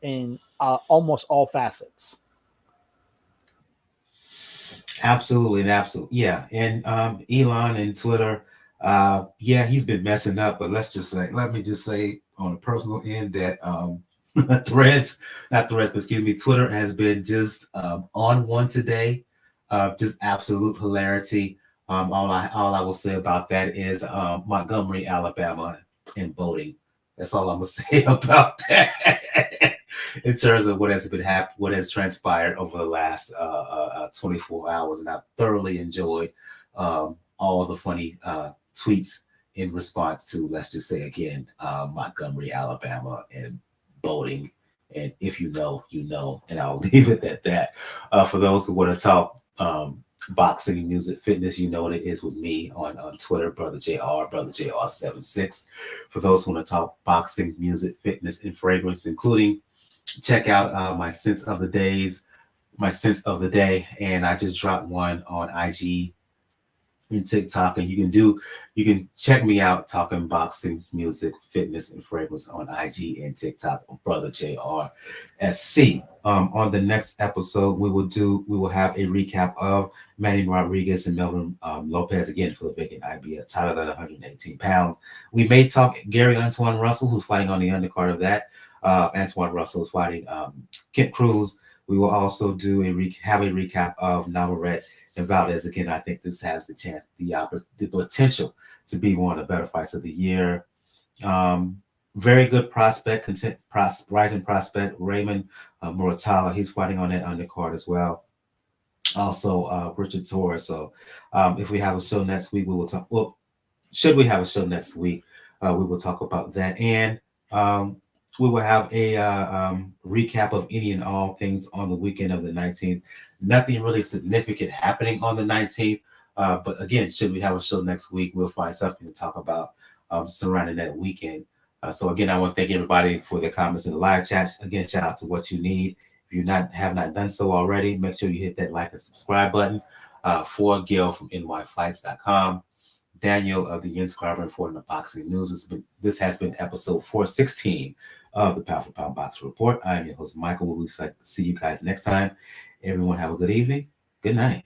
in almost all facets. Absolutely. Yeah. And Elon and Twitter, he's been messing up, but let me just say on a personal end that Twitter has been just on one today. Just absolute hilarity. All I will say about that is Montgomery, Alabama, and voting. That's all I'm gonna say about that. In terms of what has transpired over the last 24 hours, and I've thoroughly enjoyed all the funny tweets in response to, let's just say again, Montgomery, Alabama, and voting. And if you know, you know, and I'll leave it at that. For those who want to talk boxing, music, fitness. You know what it is with me on Twitter, Brother JR76. For those who want to talk boxing, music, fitness, and fragrance, including check out my Sense of the Day, and I just dropped one on IG and TikTok, and you can check me out talking boxing, music, fitness, and fragrance on IG and TikTok on Brother JRSC. On the next episode, we will have a recap of Manny Rodriguez and Melvin Lopez again for the vacant IBF title at 118 pounds. We may talk Gary Antoine Russell, who's fighting on the undercard of that. Antoine Russell is fighting Kent Cruz. We will also have a recap of Navarrete and Valdez. Again, I think this has the chance, the potential to be one of the better fights of the year. Very good prospect, rising prospect, Raymond Muratalla. He's fighting on that undercard as well. Also, Richard Torres. So if we have a show next week, we will talk. Well, should we have a show next week, we will talk about that. And we will have a recap of any and all things on the weekend of the 19th. Nothing really significant happening on the 19th. But again, should we have a show next week, we'll find something to talk about surrounding that weekend. So again, I want to thank everybody for the comments in the live chat. Again, shout out to What You Need. If you have not done so already, make sure you hit that like and subscribe button. For Gil from nyfights.com. Daniel of the Inscriber reporting the boxing news. This has been episode 416 of the Pound for Pound Boxing Report. I am your host, Michael. We'll see you guys next time. Everyone have a good evening. Good night.